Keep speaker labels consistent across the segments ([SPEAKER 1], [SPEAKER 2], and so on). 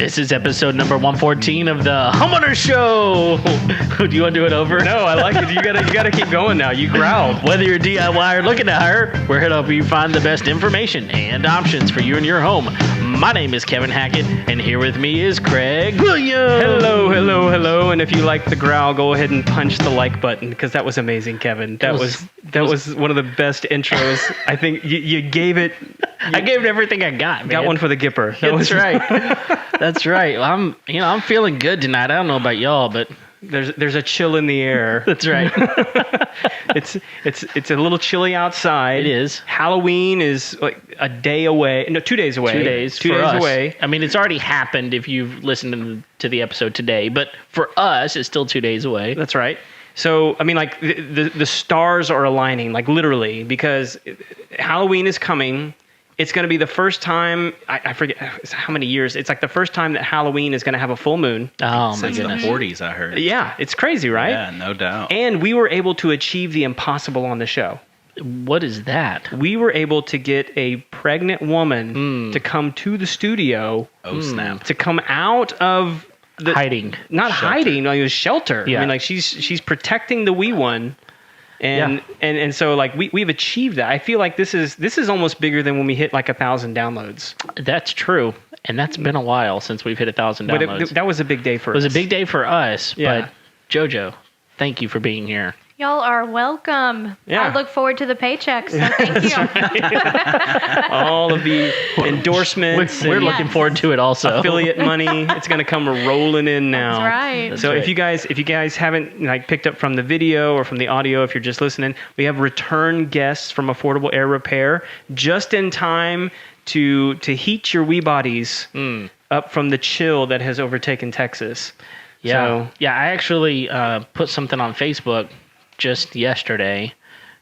[SPEAKER 1] This is episode number 114 of the Homeowners Show. Do you want to do it over?
[SPEAKER 2] No, I like it. You gotta keep going now. You growled.
[SPEAKER 1] Whether you're DIY or looking to hire, we're here to help you find the best information and options for you and your home. My name is Kevin Hackett, and here with me is Craig Williams.
[SPEAKER 2] Hello. And if you like the growl, go ahead and punch the like button because that was amazing, Kevin. That was one of the best intros. I think you gave it.
[SPEAKER 1] I gave it everything I got. Man.
[SPEAKER 2] Got one for the Gipper.
[SPEAKER 1] That's right. That's right. Well, I'm feeling good tonight. I don't know about y'all, but
[SPEAKER 2] there's a chill in the air.
[SPEAKER 1] That's right.
[SPEAKER 2] It's a little chilly outside.
[SPEAKER 1] It is.
[SPEAKER 2] Halloween is like a day away. No, 2 days away.
[SPEAKER 1] 2 days.
[SPEAKER 2] 2
[SPEAKER 1] for
[SPEAKER 2] days
[SPEAKER 1] us.
[SPEAKER 2] away.
[SPEAKER 1] I mean, it's already happened if you've listened to the episode today, but for us, it's still 2 days away.
[SPEAKER 2] That's right. So, I mean, like the stars are aligning, like literally, because Halloween is coming. It's going to be the first time, I forget how many years, it's like the first time that Halloween is going to have a full moon.
[SPEAKER 1] Oh, my
[SPEAKER 3] Since
[SPEAKER 1] goodness.
[SPEAKER 3] the 40s, I heard.
[SPEAKER 2] Yeah, it's crazy, right?
[SPEAKER 3] Yeah, no doubt.
[SPEAKER 2] And we were able to achieve the impossible on the show.
[SPEAKER 1] What is that?
[SPEAKER 2] We were able to get a pregnant woman to come to the studio.
[SPEAKER 3] Oh, snap.
[SPEAKER 2] To come out of the...
[SPEAKER 1] Hiding.
[SPEAKER 2] Not
[SPEAKER 3] Shelter.
[SPEAKER 2] hiding, like it was shelter.
[SPEAKER 1] Yeah.
[SPEAKER 2] I mean, like she's protecting the wee one. And so like we've achieved that. I feel like this is almost bigger than when we hit like 1,000 downloads.
[SPEAKER 1] That's true. And that's been a while since we've hit 1,000 downloads.
[SPEAKER 2] But that was a big day for us.
[SPEAKER 1] It was a big day for us,
[SPEAKER 2] Yeah.
[SPEAKER 1] but Jojo, thank you for being here.
[SPEAKER 4] Y'all are welcome.
[SPEAKER 2] Yeah.
[SPEAKER 4] I look forward to the paychecks, so thank you.
[SPEAKER 2] All of the endorsements.
[SPEAKER 1] We're
[SPEAKER 2] and
[SPEAKER 1] looking forward to it also.
[SPEAKER 2] affiliate money. It's going to come rolling in now.
[SPEAKER 4] That's right.
[SPEAKER 2] So
[SPEAKER 1] right.
[SPEAKER 2] if you guys haven't like picked up from the video or from the audio, if you're just listening, we have return guests from Affordable Air Repair just in time to heat your wee bodies up from the chill that has overtaken Texas.
[SPEAKER 1] Yeah.
[SPEAKER 2] So,
[SPEAKER 1] Yeah, I actually put something on Facebook just yesterday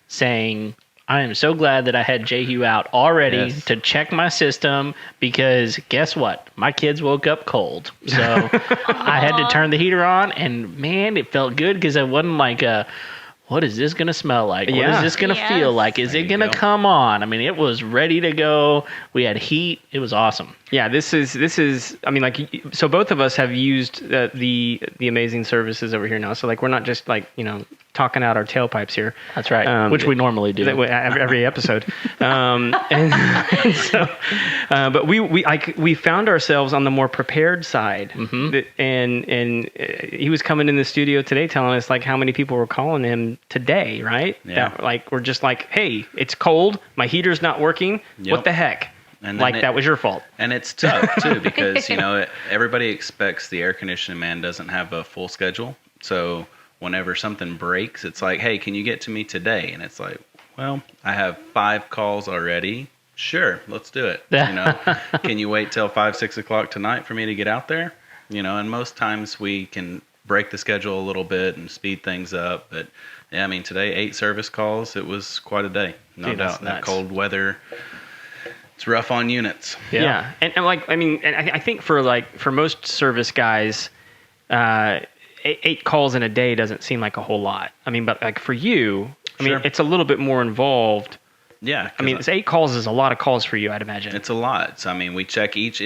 [SPEAKER 1] saying, I am so glad that I had Jehu out already
[SPEAKER 3] Yes.
[SPEAKER 1] to check my system because guess what? My kids woke up cold. So I had to turn the heater on and man, it felt good because it wasn't like what is this going to smell like? What
[SPEAKER 2] Yeah.
[SPEAKER 1] is this going to
[SPEAKER 4] Yes.
[SPEAKER 1] feel like? Is
[SPEAKER 3] There
[SPEAKER 1] it
[SPEAKER 3] you
[SPEAKER 1] going to
[SPEAKER 3] go.
[SPEAKER 1] come on? I mean, it was ready to go. We had heat. It was awesome.
[SPEAKER 2] yeah, this is. I mean, like, so both of us have used the amazing services over here now. So like, we're not just like talking out our tailpipes here.
[SPEAKER 1] That's right. Which we normally do.
[SPEAKER 2] Every episode. And so, but we found ourselves on the more prepared side. And he was coming in the studio today telling us like how many people were calling him today, right?
[SPEAKER 3] Yeah.
[SPEAKER 2] That, like, we're just like, hey, it's cold. My heater's not working.
[SPEAKER 3] Yep.
[SPEAKER 2] What the heck?
[SPEAKER 3] And then
[SPEAKER 2] Like, that was your fault.
[SPEAKER 3] And it's tough, too, because, everybody expects the air conditioning man doesn't have a full schedule. So whenever something breaks, it's like, hey, can you get to me today? And it's like, well, I have 5 calls already. Sure, let's do it. Can you wait till 5, 6 o'clock tonight for me to get out there? And most times we can break the schedule a little bit and speed things up. But yeah, I mean, today, 8 service calls. It was quite a day. No
[SPEAKER 2] Dude, that's
[SPEAKER 3] doubt. That
[SPEAKER 2] nuts.
[SPEAKER 3] cold weather, it's rough on units.
[SPEAKER 2] Yeah. And like, I mean, and I think for most service guys, 8 calls in a day doesn't seem like a whole lot. I mean, but like for you, I mean,
[SPEAKER 3] Sure.
[SPEAKER 2] it's a little bit more involved.
[SPEAKER 3] Yeah.
[SPEAKER 2] I mean, 8 calls is a lot of calls for you, I'd imagine.
[SPEAKER 3] It's a lot. So, I mean, we check each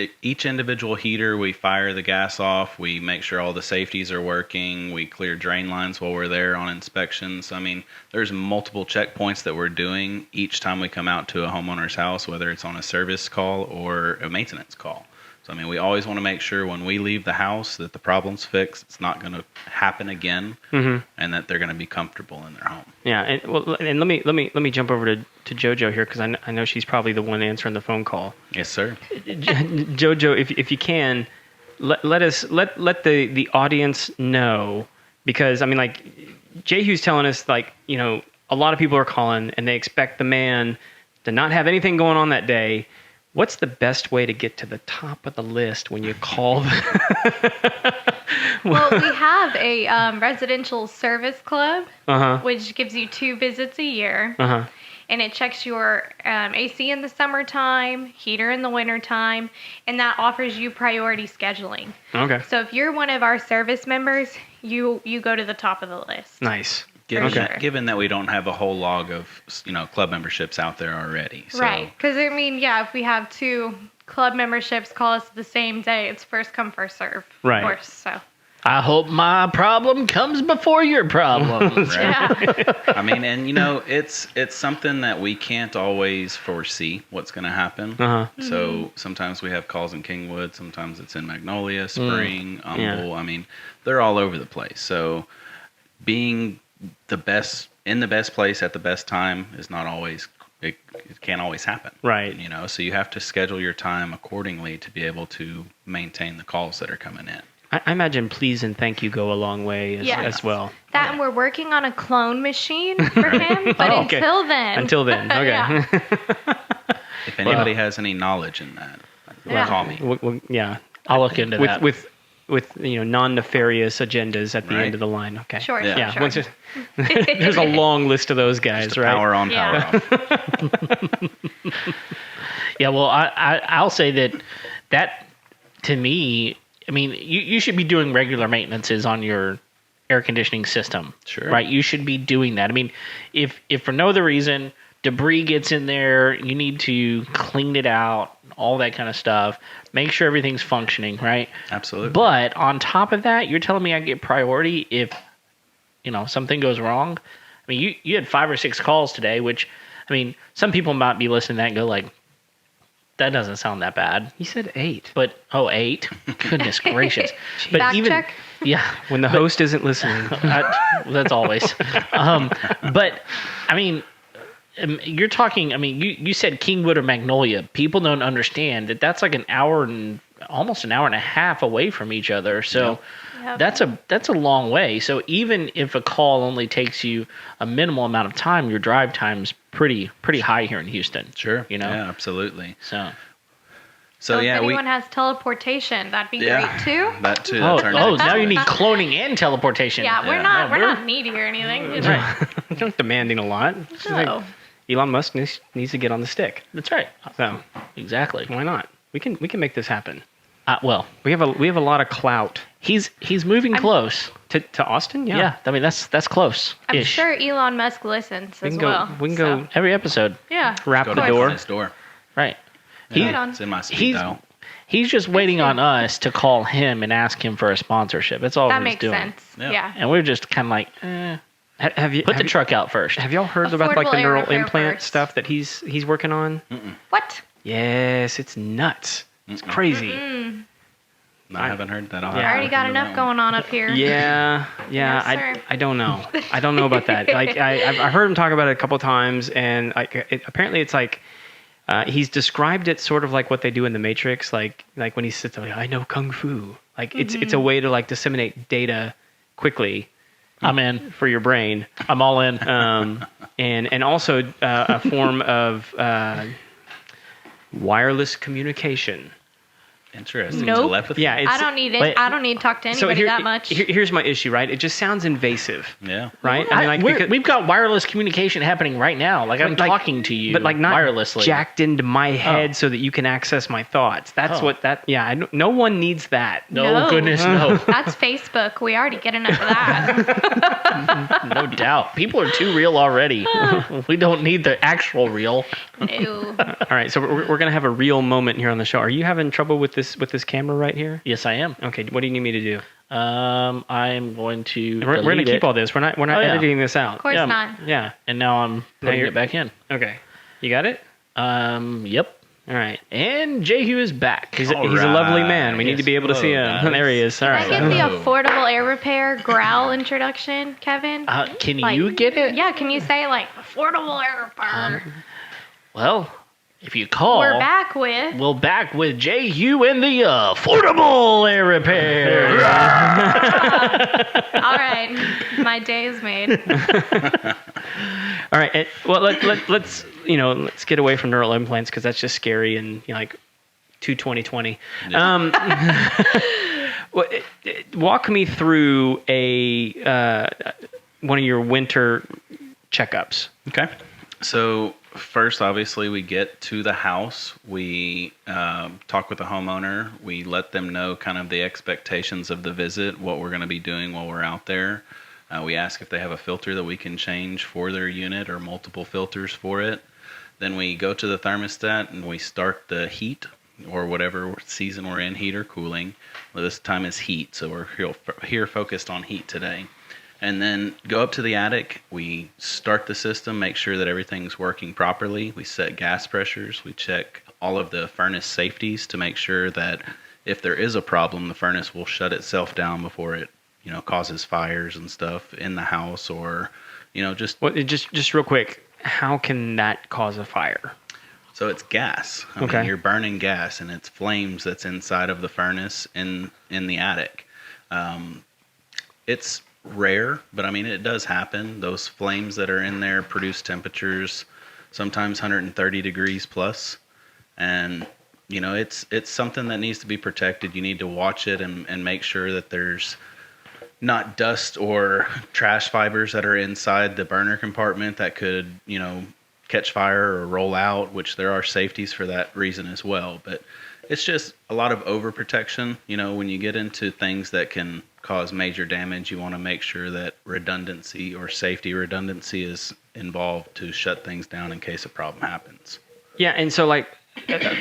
[SPEAKER 3] individual heater. We fire the gas off. We make sure all the safeties are working. We clear drain lines while we're there on inspections. I mean, there's multiple checkpoints that we're doing each time we come out to a homeowner's house, whether it's on a service call or a maintenance call. So, I mean, we always want to make sure when we leave the house that the problem's fixed. It's not going to happen again, and that they're going to be comfortable in their home.
[SPEAKER 2] Yeah, and let me jump over to Jojo here because I know she's probably the one answering the phone call.
[SPEAKER 3] Yes, sir.
[SPEAKER 2] Jojo, if you can, let the audience know, because I mean, like, Jehu's telling us like a lot of people are calling and they expect the man to not have anything going on that day. What's the best way to get to the top of the list when you call?
[SPEAKER 4] Well, we have a residential service club,
[SPEAKER 2] Uh-huh.
[SPEAKER 4] which gives you 2 visits a year.
[SPEAKER 2] Uh-huh.
[SPEAKER 4] And it checks your AC in the summertime, heater in the wintertime, and that offers you priority scheduling.
[SPEAKER 2] Okay.
[SPEAKER 4] So if you're one of our service members, you go to the top of the list.
[SPEAKER 2] Nice.
[SPEAKER 3] Given,
[SPEAKER 4] sure.
[SPEAKER 3] given that we don't have a whole log of club memberships out there already. So,
[SPEAKER 4] Right. Because, I mean, yeah, if we have two club memberships call us the same day. It's first come, first serve.
[SPEAKER 2] Right.
[SPEAKER 4] Of course. So.
[SPEAKER 1] I hope my problem comes before your problem.
[SPEAKER 4] Yeah.
[SPEAKER 3] I mean, and it's something that we can't always foresee what's going to happen. So sometimes we have calls in Kingwood, sometimes it's in Magnolia, Spring, Humble. I mean, they're all over the place. So being the best in the best place at the best time is not always. It can't always happen.
[SPEAKER 2] Right.
[SPEAKER 3] So you have to schedule your time accordingly to be able to maintain the calls that are coming in.
[SPEAKER 2] I imagine please and thank you go a long way as well.
[SPEAKER 4] That and we're working on a clone machine for him, but
[SPEAKER 2] okay.
[SPEAKER 4] until then.
[SPEAKER 2] Okay.
[SPEAKER 4] Yeah.
[SPEAKER 3] If anybody has any knowledge in that, call me.
[SPEAKER 2] Yeah.
[SPEAKER 1] I'll look into that.
[SPEAKER 2] With non-nefarious agendas at the end of the line. Okay.
[SPEAKER 4] Sure.
[SPEAKER 3] Yeah.
[SPEAKER 4] Sure.
[SPEAKER 2] Once there's a long list of those guys,
[SPEAKER 3] Just
[SPEAKER 2] right?
[SPEAKER 3] power on, power off.
[SPEAKER 1] Yeah, well, I'll say that to me, I mean, you should be doing regular maintenances on your air conditioning system.
[SPEAKER 3] Sure.
[SPEAKER 1] Right? You should be doing that. I mean, if for no other reason, debris gets in there, you need to clean it out, all that kind of stuff. Make sure everything's functioning, right?
[SPEAKER 3] Absolutely.
[SPEAKER 1] But on top of that, you're telling me I get priority if, something goes wrong? I mean, you had 5 or 6 calls today, which, I mean, some people might be listening to that and go like, that doesn't sound that bad.
[SPEAKER 2] He said 8.
[SPEAKER 1] But 8? Goodness gracious! But
[SPEAKER 4] Back
[SPEAKER 1] even
[SPEAKER 4] check.
[SPEAKER 1] yeah,
[SPEAKER 2] When the host isn't listening.
[SPEAKER 1] that's always. But I mean, you're talking. I mean, you said Kingwood or Magnolia. People don't understand that that's like almost an hour and a half away from each other. So.
[SPEAKER 4] Yep.
[SPEAKER 1] That's a long way. So even if a call only takes you a minimal amount of time, your drive time's pretty high here in Houston.
[SPEAKER 3] Sure.
[SPEAKER 1] Yeah,
[SPEAKER 3] absolutely.
[SPEAKER 1] So
[SPEAKER 4] So
[SPEAKER 3] yeah,
[SPEAKER 4] if anyone has teleportation, that'd be great too.
[SPEAKER 3] That too.
[SPEAKER 1] oh,
[SPEAKER 3] That turns into
[SPEAKER 1] now you need cloning and teleportation.
[SPEAKER 4] Yeah, we're not needy or anything.
[SPEAKER 1] That's right.
[SPEAKER 2] You're not demanding a lot. It's just
[SPEAKER 4] No.
[SPEAKER 2] like Elon Musk needs to get on the stick.
[SPEAKER 1] That's right.
[SPEAKER 2] So
[SPEAKER 1] Exactly.
[SPEAKER 2] why not? We can make this happen.
[SPEAKER 1] Well,
[SPEAKER 2] We have a lot of clout
[SPEAKER 1] he's moving close.
[SPEAKER 2] to Austin.
[SPEAKER 1] Yeah. I mean that's close.
[SPEAKER 4] I'm sure Elon Musk listens
[SPEAKER 2] We
[SPEAKER 4] as
[SPEAKER 2] can go.
[SPEAKER 4] well.
[SPEAKER 2] We can
[SPEAKER 4] so,
[SPEAKER 2] go
[SPEAKER 1] Every episode.
[SPEAKER 4] Yeah.
[SPEAKER 2] rap
[SPEAKER 3] Go
[SPEAKER 2] the
[SPEAKER 3] to
[SPEAKER 2] door.
[SPEAKER 3] his door.
[SPEAKER 1] Right.
[SPEAKER 4] Right on.
[SPEAKER 3] It's in my speed
[SPEAKER 1] He's
[SPEAKER 3] dial.
[SPEAKER 1] he's just waiting on us to call him and ask him for a sponsorship. That's all
[SPEAKER 4] That
[SPEAKER 1] he's
[SPEAKER 4] makes
[SPEAKER 1] doing.
[SPEAKER 4] sense.
[SPEAKER 3] Yeah.
[SPEAKER 4] Yeah.
[SPEAKER 1] And we're just kind of like,
[SPEAKER 2] Have you
[SPEAKER 1] put the
[SPEAKER 2] have
[SPEAKER 1] truck out first.
[SPEAKER 2] Have y'all heard about like the
[SPEAKER 4] Affordable
[SPEAKER 2] neural
[SPEAKER 4] airrepair
[SPEAKER 2] implant
[SPEAKER 4] first.
[SPEAKER 2] stuff that he's working on?
[SPEAKER 4] What?
[SPEAKER 2] Yes, it's nuts. It's crazy.
[SPEAKER 3] I haven't heard that.
[SPEAKER 2] Yeah.
[SPEAKER 4] I already got enough going on up here.
[SPEAKER 2] Yeah.
[SPEAKER 4] Yes, sir.
[SPEAKER 2] I don't know. I don't know about that. Like I heard him talk about it a couple times, and apparently it's like he's described it sort of like what they do in the Matrix, like when he sits there, like, I know kung fu. Like it's a way to like disseminate data quickly
[SPEAKER 1] I'm in.
[SPEAKER 2] for your brain.
[SPEAKER 1] I'm all in.
[SPEAKER 2] And also a form of wireless communication.
[SPEAKER 3] Interesting.
[SPEAKER 4] Nope.
[SPEAKER 3] Telepathy.
[SPEAKER 2] Yeah, it's,
[SPEAKER 4] I don't need it.
[SPEAKER 1] Wait.
[SPEAKER 4] I don't need to talk to anybody that much.
[SPEAKER 2] Here's my issue, right? It just sounds invasive,
[SPEAKER 3] Yeah.
[SPEAKER 2] right? I mean, like
[SPEAKER 1] we've got wireless communication happening right now. Like I'm
[SPEAKER 2] like-
[SPEAKER 1] talking to you,
[SPEAKER 2] but like not
[SPEAKER 1] wirelessly.
[SPEAKER 2] jacked into my head so that you can access my thoughts. That's
[SPEAKER 1] Oh.
[SPEAKER 2] what that. Yeah, no one needs that.
[SPEAKER 1] No, goodness, no,
[SPEAKER 4] That's Facebook. We already get enough of that.
[SPEAKER 1] no doubt. People are too real already. We don't need the actual real.
[SPEAKER 4] No.
[SPEAKER 2] All right, so we're gonna have a real moment here on the show. Are you having trouble with this camera right here?
[SPEAKER 1] Yes, I am.
[SPEAKER 2] Okay, what do you need me to do?
[SPEAKER 1] I'm going to.
[SPEAKER 2] We're gonna
[SPEAKER 1] delete
[SPEAKER 2] keep
[SPEAKER 1] it.
[SPEAKER 2] all this. We're not
[SPEAKER 1] Oh, yeah.
[SPEAKER 2] editing this out.
[SPEAKER 4] Of course
[SPEAKER 1] Yeah.
[SPEAKER 4] not.
[SPEAKER 2] Yeah.
[SPEAKER 1] And now I'm putting
[SPEAKER 2] you're-
[SPEAKER 1] it back in.
[SPEAKER 2] Okay. You got it.
[SPEAKER 1] Yep.
[SPEAKER 2] All right.
[SPEAKER 1] And Jehu is back.
[SPEAKER 2] He's a lovely man. We need to
[SPEAKER 3] Yes.
[SPEAKER 2] be able to see him.
[SPEAKER 3] Hello,
[SPEAKER 2] There he is. All
[SPEAKER 4] Can I
[SPEAKER 2] right.
[SPEAKER 4] get the
[SPEAKER 3] Hello.
[SPEAKER 4] affordable air repair growl introduction, Kevin?
[SPEAKER 1] Can
[SPEAKER 4] Like-
[SPEAKER 1] you get it?
[SPEAKER 4] Yeah, can you say like affordable air repair?
[SPEAKER 1] Well, if you call,
[SPEAKER 4] We're back with
[SPEAKER 1] we're back with Jehu and the affordable air repair.
[SPEAKER 4] all right. My day is made.
[SPEAKER 2] All right. Well, let's get away from neural implants because that's just scary and like 2020. Walk me through one of your winter checkups.
[SPEAKER 3] Okay. So first, obviously, we get to the house. We talk with the homeowner. We let them know kind of the expectations of the visit, what we're going to be doing while we're out there. We ask if they have a filter that we can change for their unit or multiple filters for it. Then we go to the thermostat and we start the heat or whatever season we're in, heat or cooling. Well, this time is heat, so we're here focused on heat today. And then go up to the attic. We start the system, make sure that everything's working properly. We set gas pressures. We check all of the furnace safeties to make sure that if there is a problem, the furnace will shut itself down before it, causes fires and stuff in the house, or, just.
[SPEAKER 2] Well, just real quick, how can that cause a fire?
[SPEAKER 3] So it's gas. I
[SPEAKER 2] Okay.
[SPEAKER 3] mean, you're burning gas, and it's flames that's inside of the furnace in the attic. It's rare, but I mean, it does happen. Those flames that are in there produce temperatures sometimes 130 degrees plus, and it's something that needs to be protected. You need to watch it and make sure that there's not dust or trash fibers that are inside the burner compartment that could catch fire or roll out, which there are safeties for that reason as well. But it's just a lot of overprotection. When you get into things that can cause major damage, you want to make sure that redundancy or safety redundancy is involved to shut things down in case a problem happens.
[SPEAKER 2] Yeah, and so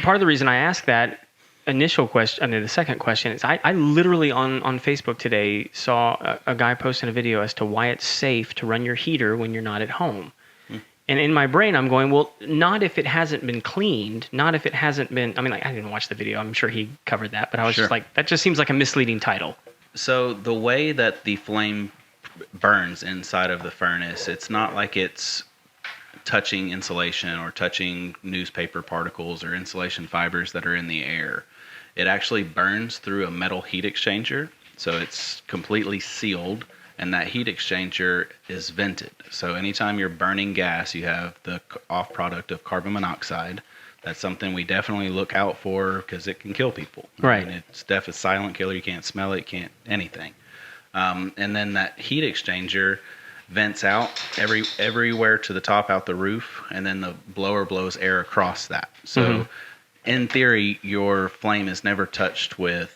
[SPEAKER 2] part of the reason I asked that initial question, the second question is I literally on Facebook today saw a guy posting a video as to why it's safe to run your heater when you're not at home. And in my brain, I'm going, well, not if it hasn't been cleaned, not if it hasn't been, I didn't watch the video. I'm sure he covered that, but I was just like, that just seems like a misleading title.
[SPEAKER 3] So the way that the flame burns inside of the furnace, it's not like it's touching insulation or touching newspaper particles or insulation fibers that are in the air. It actually burns through a metal heat exchanger, so it's completely sealed. And that heat exchanger is vented. So anytime you're burning gas, you have the off product of carbon monoxide. That's something we definitely look out for because it can kill people.
[SPEAKER 2] Right.
[SPEAKER 3] And it's a silent killer. You can't smell it, can't anything. And then that heat exchanger vents out everywhere to the top out the roof, and then the blower blows air across that. So in theory, your flame is never touched with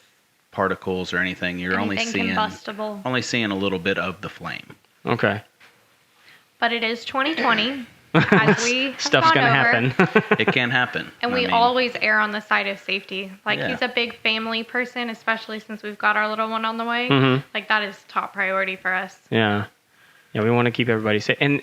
[SPEAKER 3] particles or anything. You're only
[SPEAKER 4] combustible.
[SPEAKER 3] seeing a little bit of the flame.
[SPEAKER 2] Okay.
[SPEAKER 4] But it is 2020, as we have
[SPEAKER 2] Stuff's
[SPEAKER 4] gone
[SPEAKER 2] going to
[SPEAKER 4] over.
[SPEAKER 2] happen.
[SPEAKER 3] It can happen.
[SPEAKER 4] And we always err on the side of safety.
[SPEAKER 3] Yeah.
[SPEAKER 4] He's a big family person, especially since we've got our little one on the way. That is top priority for us.
[SPEAKER 2] Yeah. Yeah, we want to keep everybody safe. And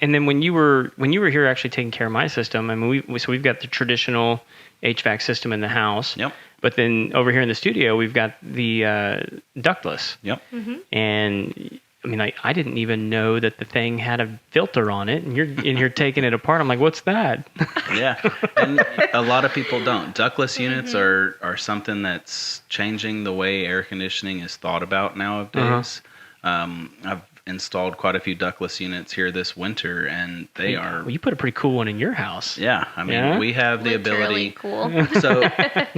[SPEAKER 2] then when you were here actually taking care of my system, we've got the traditional HVAC system in the house.
[SPEAKER 3] Yep.
[SPEAKER 2] But then over here in the studio, we've got the ductless.
[SPEAKER 3] Yep.
[SPEAKER 2] And I didn't even know that the thing had a filter on it, and you're in here taking it apart. I'm like, what's that?
[SPEAKER 3] Yeah, and a lot of people don't. Ductless units are something that's changing the way air conditioning is thought about nowadays. I've installed quite a few ductless units here this winter, and they are.
[SPEAKER 2] Well, you put a pretty cool one in your house.
[SPEAKER 3] Yeah, we have the
[SPEAKER 4] Literally
[SPEAKER 3] ability.
[SPEAKER 4] cool.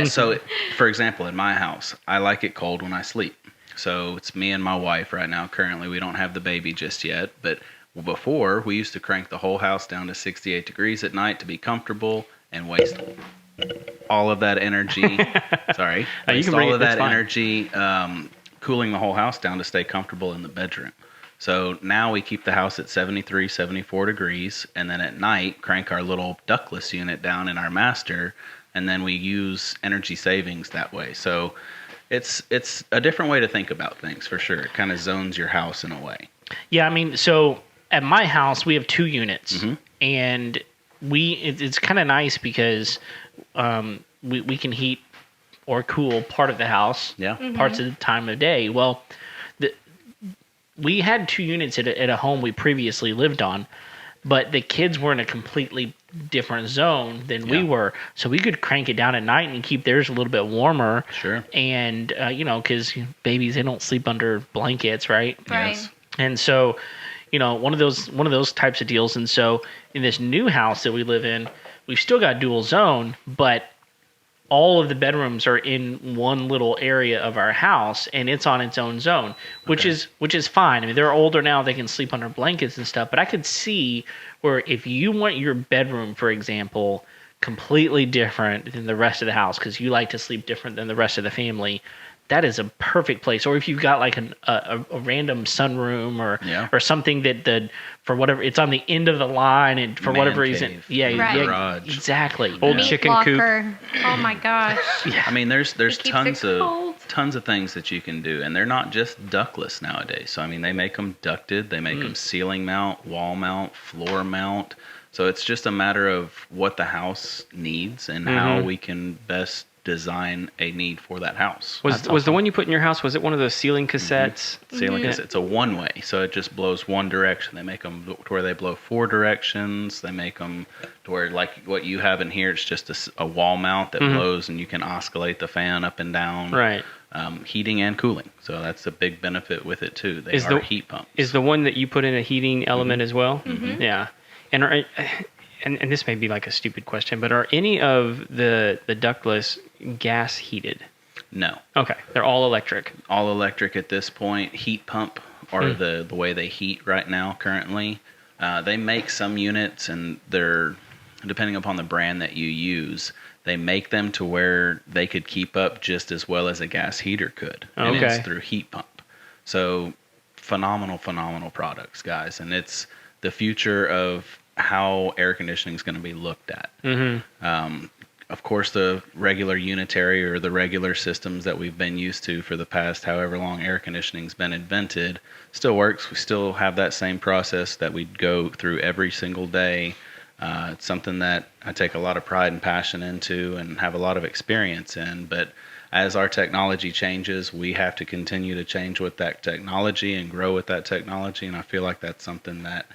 [SPEAKER 3] So, for example, in my house, I like it cold when I sleep. So it's me and my wife right now. Currently, we don't have the baby just yet, but before we used to crank the whole house down to 68 degrees at night to be comfortable and waste all of that energy. Sorry, waste all of that energy cooling the whole house down to stay comfortable in the bedroom. So now we keep the house at 73, 74 degrees, and then at night crank our little ductless unit down in our master, and then we use energy savings that way. So it's a different way to think about things for sure. It kind of zones your house in a way.
[SPEAKER 1] Yeah, so at my house we have 2 units, and it's kind of nice because we can heat or cool part of the house, parts of the time of day. Well, we had 2 units at a home we previously lived on, but the kids were in a completely different zone than we were, so we could crank it down at night and keep theirs a little bit warmer.
[SPEAKER 3] Sure.
[SPEAKER 1] And because babies, they don't sleep under blankets, right?
[SPEAKER 4] Right.
[SPEAKER 3] Yes.
[SPEAKER 1] And so, one of those types of deals. And so in this new house that we live in, we've still got dual zone, but all of the bedrooms are in one little area of our house, and it's on its own zone, which is fine. They're older now; they can sleep under blankets and stuff. But I could see where if you want your bedroom, for example, completely different than the rest of the house, because you like to sleep different than the rest of the family, that is a perfect place. Or if you've got like a random sunroom or something that for whatever, it's on the end of the line and for whatever reason.
[SPEAKER 3] cave,
[SPEAKER 1] Yeah,
[SPEAKER 4] Right.
[SPEAKER 3] garage.
[SPEAKER 1] exactly.
[SPEAKER 2] Old
[SPEAKER 4] Meat
[SPEAKER 2] chicken
[SPEAKER 4] locker. Oh my gosh.
[SPEAKER 3] I mean, there's
[SPEAKER 4] keeps
[SPEAKER 3] tons
[SPEAKER 4] it cold.
[SPEAKER 3] of things that you can do, and they're not just ductless nowadays. So I mean, they make them ducted, they make them ceiling mount, wall mount, floor mount. So it's just a matter of what the house needs and how we can best design a need for that house.
[SPEAKER 2] Was the one you put in your house? Was it one of those ceiling cassettes?
[SPEAKER 3] Ceiling is it's a one way, so it just blows one direction. They make them to where they blow 4 directions. They make them to where, like what you have in here, it's just a wall mount that blows, and you can oscillate the fan up and down.
[SPEAKER 2] Right.
[SPEAKER 3] Heating and cooling, so that's a big benefit with it too. They
[SPEAKER 2] Is
[SPEAKER 3] are
[SPEAKER 2] the-
[SPEAKER 3] heat pumps.
[SPEAKER 2] Is the one that you put in a heating element as well? Yeah. And this may be like a stupid question, but are any of the ductless gas heated?
[SPEAKER 3] No,
[SPEAKER 2] Okay, they're all electric.
[SPEAKER 3] all electric at this point. Heat pump are the way they heat right now currently. They make some units, and they're, depending upon the brand that you use, they make them to where they could keep up just as well as a gas heater could. And
[SPEAKER 2] Okay.
[SPEAKER 3] it's through heat pump. So phenomenal products, guys. And it's the future of how air conditioning is going to be looked at. Of course, the regular unitary or the regular systems that we've been used to for the past however long air conditioning's been invented still works. We still have that same process that we go through every single day. It's something that I take a lot of pride and passion into and have a lot of experience in. But as our technology changes, we have to continue to change with that technology and grow with that technology. And I feel like that's something that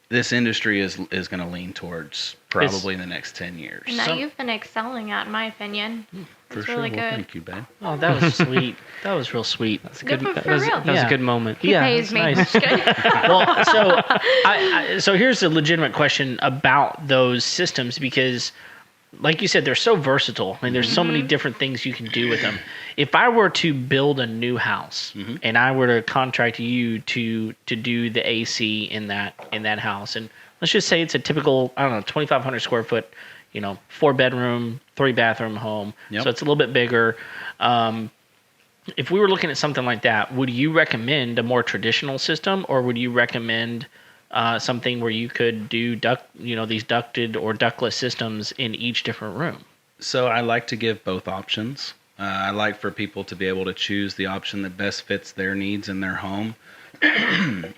[SPEAKER 3] this industry is going to lean towards probably in the next 10 years.
[SPEAKER 4] And that you've been excelling at, in my opinion.
[SPEAKER 3] For
[SPEAKER 4] It's
[SPEAKER 3] sure.
[SPEAKER 4] really
[SPEAKER 3] Well,
[SPEAKER 4] good.
[SPEAKER 3] thank you, babe.
[SPEAKER 1] Oh, that was sweet. That was real sweet.
[SPEAKER 2] That's
[SPEAKER 4] Good for
[SPEAKER 2] that was,
[SPEAKER 4] real.
[SPEAKER 2] that was
[SPEAKER 1] Yeah.
[SPEAKER 2] a good moment.
[SPEAKER 4] He pays
[SPEAKER 1] that's
[SPEAKER 4] me.
[SPEAKER 1] nice.
[SPEAKER 4] Just kidding.
[SPEAKER 1] Well, so here's a legitimate question about those systems, because like you said, they're so versatile. I mean, there's so many different things you can do with them. If I were to build a new house and I were to contract you to do the AC in that house, and let's just say it's a typical, I don't know, 2,500 square foot, 4-bedroom, 3-bathroom home.
[SPEAKER 3] Yep.
[SPEAKER 1] So it's a little bit bigger. If we were looking at something like that, would you recommend a more traditional system, or would you recommend something where you could do these ducted or ductless systems in each different room?
[SPEAKER 3] So I like to give both options. I like for people to be able to choose the option that best fits their needs in their home.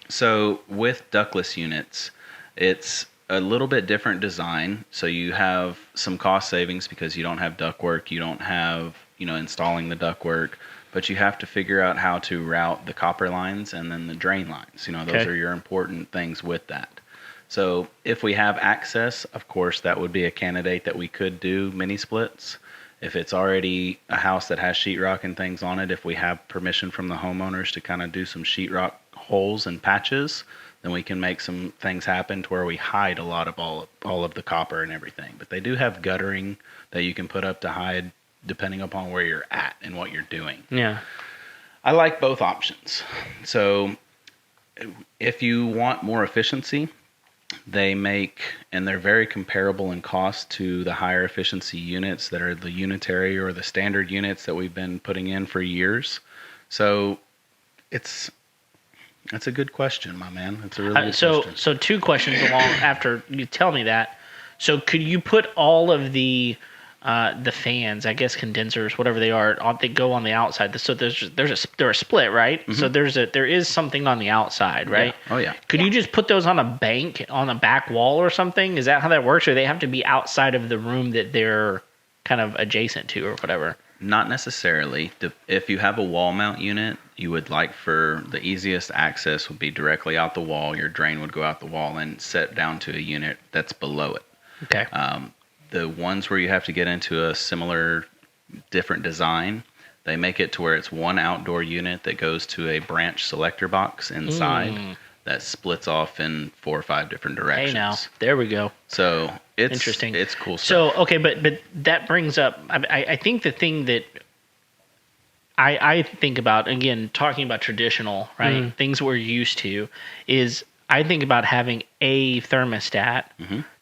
[SPEAKER 3] So with ductless units, it's a little bit different design. So you have some cost savings because you don't have ductwork, you don't have, installing the ductwork, but you have to figure out how to route the copper lines and then the drain lines. Those
[SPEAKER 1] Okay.
[SPEAKER 3] are your important things with that. So if we have access, of course, that would be a candidate that we could do mini splits. If it's already a house that has sheetrock and things on it, if we have permission from the homeowners to kind of do some sheetrock holes and patches, then we can make some things happen to where we hide a lot of all of the copper and everything. But they do have guttering that you can put up to hide depending upon where you're at and what you're doing.
[SPEAKER 2] Yeah.
[SPEAKER 3] I like both options. So if you want more efficiency, they make, and they're very comparable in cost to the higher efficiency units that are the unitary or the standard units that we've been putting in for years. So that's a good question, my man. It's a really good question.
[SPEAKER 1] So 2 questions along after you tell me that. So could you put all of the fans, I guess condensers, whatever they are, they go on the outside? So they're a split, right? So there is something on the outside, right?
[SPEAKER 3] Yeah. Oh yeah.
[SPEAKER 1] Could you just put those on a bank on a back wall or something? Is that how that works, or they have to be outside of the room that they're kind of adjacent to, or whatever?
[SPEAKER 3] Not necessarily. If you have a wall mount unit, you would like for the easiest access would be directly out the wall. Your drain would go out the wall and set down to a unit that's below it.
[SPEAKER 1] Okay.
[SPEAKER 3] The ones where you have to get into a similar, different design, they make it to where it's one outdoor unit that goes to a branch selector box inside that splits off in 4 or 5 different directions.
[SPEAKER 1] Hey, now there we go.
[SPEAKER 3] So it's
[SPEAKER 1] Interesting.
[SPEAKER 3] It's cool stuff.
[SPEAKER 1] So okay, but that brings up. I think the thing that I think about, again, talking about traditional, right? Things we're used to, is I think about having a thermostat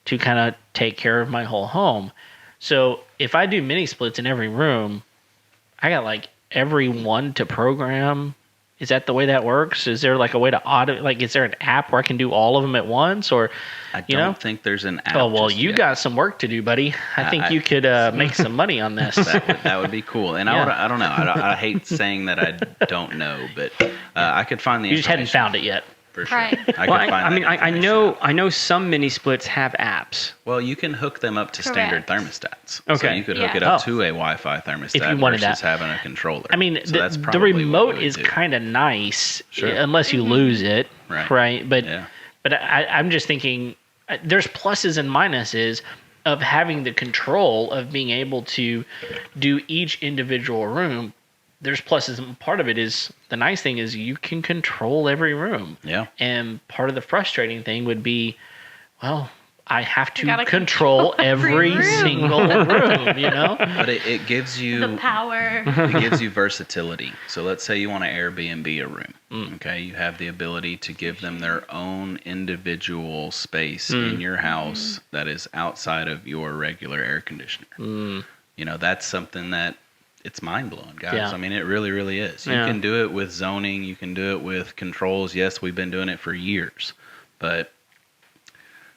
[SPEAKER 1] to kind of take care of my whole home. So if I do mini splits in every room, I got like everyone to program? Is that the way that works? Is there like a way to audit? Like, is there an app where I can do all of them at once, or
[SPEAKER 3] I
[SPEAKER 1] you know?
[SPEAKER 3] don't think there's an app.
[SPEAKER 1] Oh well,
[SPEAKER 3] just
[SPEAKER 1] you
[SPEAKER 3] yet.
[SPEAKER 1] got some work to do, buddy. I think you could make some money on this.
[SPEAKER 3] That would be cool. And
[SPEAKER 1] Yeah.
[SPEAKER 3] I don't know. I hate saying that I don't know, but I could find the
[SPEAKER 1] You just hadn't
[SPEAKER 3] information
[SPEAKER 1] found it yet.
[SPEAKER 3] for sure.
[SPEAKER 4] Right.
[SPEAKER 3] I
[SPEAKER 2] Well,
[SPEAKER 3] could find
[SPEAKER 2] I
[SPEAKER 3] that
[SPEAKER 2] mean, I
[SPEAKER 3] information.
[SPEAKER 2] know some mini splits have apps.
[SPEAKER 3] Well, you can hook them up to standard
[SPEAKER 4] Correct.
[SPEAKER 3] thermostats. So
[SPEAKER 2] Okay.
[SPEAKER 3] you could hook
[SPEAKER 4] Yeah.
[SPEAKER 3] it up
[SPEAKER 1] Oh.
[SPEAKER 3] to a Wi-Fi thermostat
[SPEAKER 1] If you wanted
[SPEAKER 3] versus
[SPEAKER 1] that.
[SPEAKER 3] having a controller.
[SPEAKER 1] I mean,
[SPEAKER 3] So
[SPEAKER 1] the,
[SPEAKER 3] that's
[SPEAKER 1] the
[SPEAKER 3] probably what we
[SPEAKER 1] remote
[SPEAKER 3] would
[SPEAKER 1] is
[SPEAKER 3] do.
[SPEAKER 1] kind of nice
[SPEAKER 3] Sure.
[SPEAKER 1] unless you lose it,
[SPEAKER 3] Right.
[SPEAKER 1] But
[SPEAKER 3] Yeah.
[SPEAKER 1] I'm just thinking there's pluses and minuses of having the control of being able to do each individual room. There's pluses, and part of it is the nice thing is you can control every room.
[SPEAKER 3] Yeah.
[SPEAKER 1] And part of the frustrating thing would be, well, I have to
[SPEAKER 4] gotta
[SPEAKER 1] control
[SPEAKER 4] control every
[SPEAKER 1] every
[SPEAKER 4] room.
[SPEAKER 1] single room, you know?
[SPEAKER 3] But it gives you
[SPEAKER 4] The power.
[SPEAKER 3] it gives you versatility. So let's say you want to Airbnb a room. Okay, you have the ability to give them their own individual space in your house that is outside of your regular air conditioner. You know, that's something that it's mind blowing, guys.
[SPEAKER 1] Yeah.
[SPEAKER 3] I mean, it really, really is. You
[SPEAKER 2] Yeah.
[SPEAKER 3] can do it with zoning. You can do it with controls. Yes, we've been doing it for years, but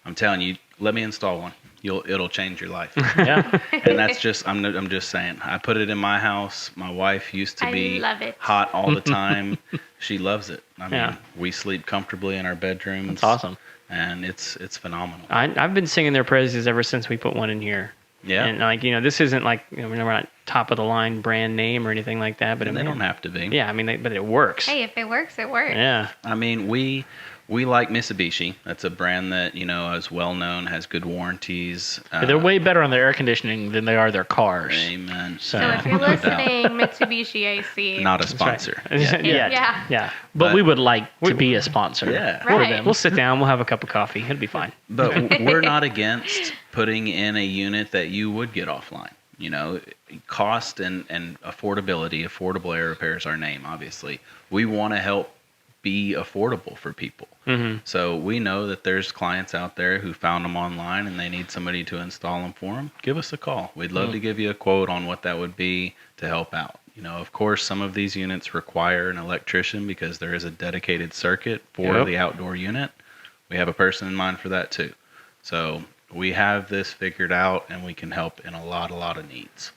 [SPEAKER 3] I'm telling you, let me install one. It'll change your life.
[SPEAKER 1] Yeah.
[SPEAKER 3] And that's just I'm just saying. I put it in my house. My wife used to
[SPEAKER 4] I
[SPEAKER 3] be
[SPEAKER 4] love it.
[SPEAKER 3] hot all the time. She loves it. I mean,
[SPEAKER 2] Yeah.
[SPEAKER 3] we sleep comfortably in our bedrooms.
[SPEAKER 1] That's awesome.
[SPEAKER 3] And it's phenomenal.
[SPEAKER 2] I've been singing their praises ever since we put one in here.
[SPEAKER 3] Yeah.
[SPEAKER 2] And like, you know, this isn't like, you know, we're not top of the line brand name or anything like that, but
[SPEAKER 3] And they don't have to be.
[SPEAKER 2] Yeah, I mean, but it works.
[SPEAKER 4] Hey, if it works, it works.
[SPEAKER 2] Yeah.
[SPEAKER 3] I mean, we like Mitsubishi. That's a brand that, you know, is well known, has good warranties.
[SPEAKER 1] They're way better on their air conditioning than they are their cars.
[SPEAKER 3] Amen.
[SPEAKER 1] So-
[SPEAKER 4] So if you're
[SPEAKER 3] No doubt.
[SPEAKER 4] listening, Mitsubishi AC.
[SPEAKER 3] Not a
[SPEAKER 2] That's right.
[SPEAKER 3] sponsor.
[SPEAKER 2] Yeah.
[SPEAKER 4] Yeah.
[SPEAKER 2] Yeah.
[SPEAKER 1] But we would like to be a sponsor.
[SPEAKER 3] Yeah.
[SPEAKER 1] for
[SPEAKER 4] Right.
[SPEAKER 1] them.
[SPEAKER 2] We'll sit down. We'll have a cup of coffee. It'll be fine.
[SPEAKER 3] But we're not against putting in a unit that you would get offline. You know, cost and affordability. Affordable Air Repair is our name, obviously. We want to help be affordable for people. So we know that there's clients out there who found them online and they need somebody to install them for them. Give us a call. We'd love to give you a quote on what that would be to help out. You know, of course, some of these units require an electrician because there is a dedicated circuit for
[SPEAKER 2] Yep.
[SPEAKER 3] the outdoor unit. We have a person in mind for that too. So we have this figured out and we can help in a lot of needs.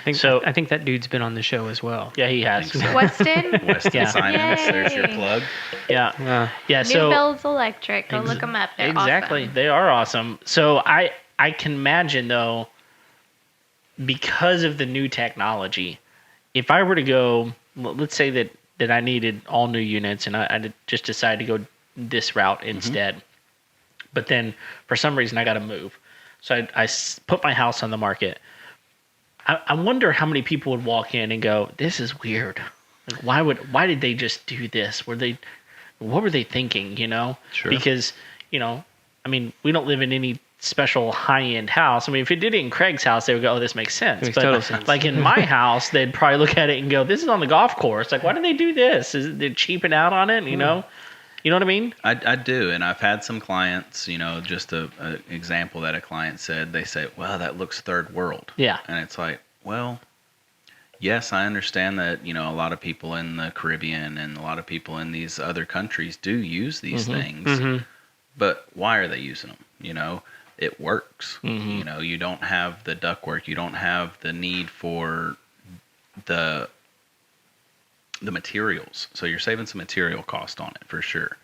[SPEAKER 2] I think that dude's been on the show as well.
[SPEAKER 1] Yeah, he has.
[SPEAKER 3] Thanks.
[SPEAKER 4] Weston,
[SPEAKER 3] Weston
[SPEAKER 1] Yeah.
[SPEAKER 3] Simons, there's your
[SPEAKER 4] Yay.
[SPEAKER 3] plug.
[SPEAKER 1] Yeah. Yeah.
[SPEAKER 4] New
[SPEAKER 1] So
[SPEAKER 4] Bells Electric. Go look them up. They're
[SPEAKER 1] exactly,
[SPEAKER 4] awesome.
[SPEAKER 1] they are awesome. So I can imagine though, because of the new technology, if I were to go, let's say that I needed all new units and I just decided to go this route instead, but then for some reason I got to move, so I put my house on the market. I wonder how many people would walk in and go, "This is weird. Like, why did they just do this? What were they thinking? You know?"
[SPEAKER 3] Sure.
[SPEAKER 1] Because you know, I mean, we don't live in any special high-end house. I mean, if it did it in Craig's house, they would go, "Oh, this makes sense."
[SPEAKER 2] Makes
[SPEAKER 1] But
[SPEAKER 2] total sense.
[SPEAKER 1] like in my house, they'd probably look at it and go, "This is on the golf course. Like, why do they do this? They're cheaping out on it? You know?" You know what I mean?
[SPEAKER 3] I do, and I've had some clients, you know, just a example that a client said, they say, "Well, that looks third world."
[SPEAKER 1] Yeah.
[SPEAKER 3] And it's like, well, yes, I understand that, you know, a lot of people in the Caribbean and a lot of people in these other countries do use these things, but why are they using them? You know, it works. You know, you don't have the ductwork, you don't have the need for the materials, so you're saving some material cost on it for sure.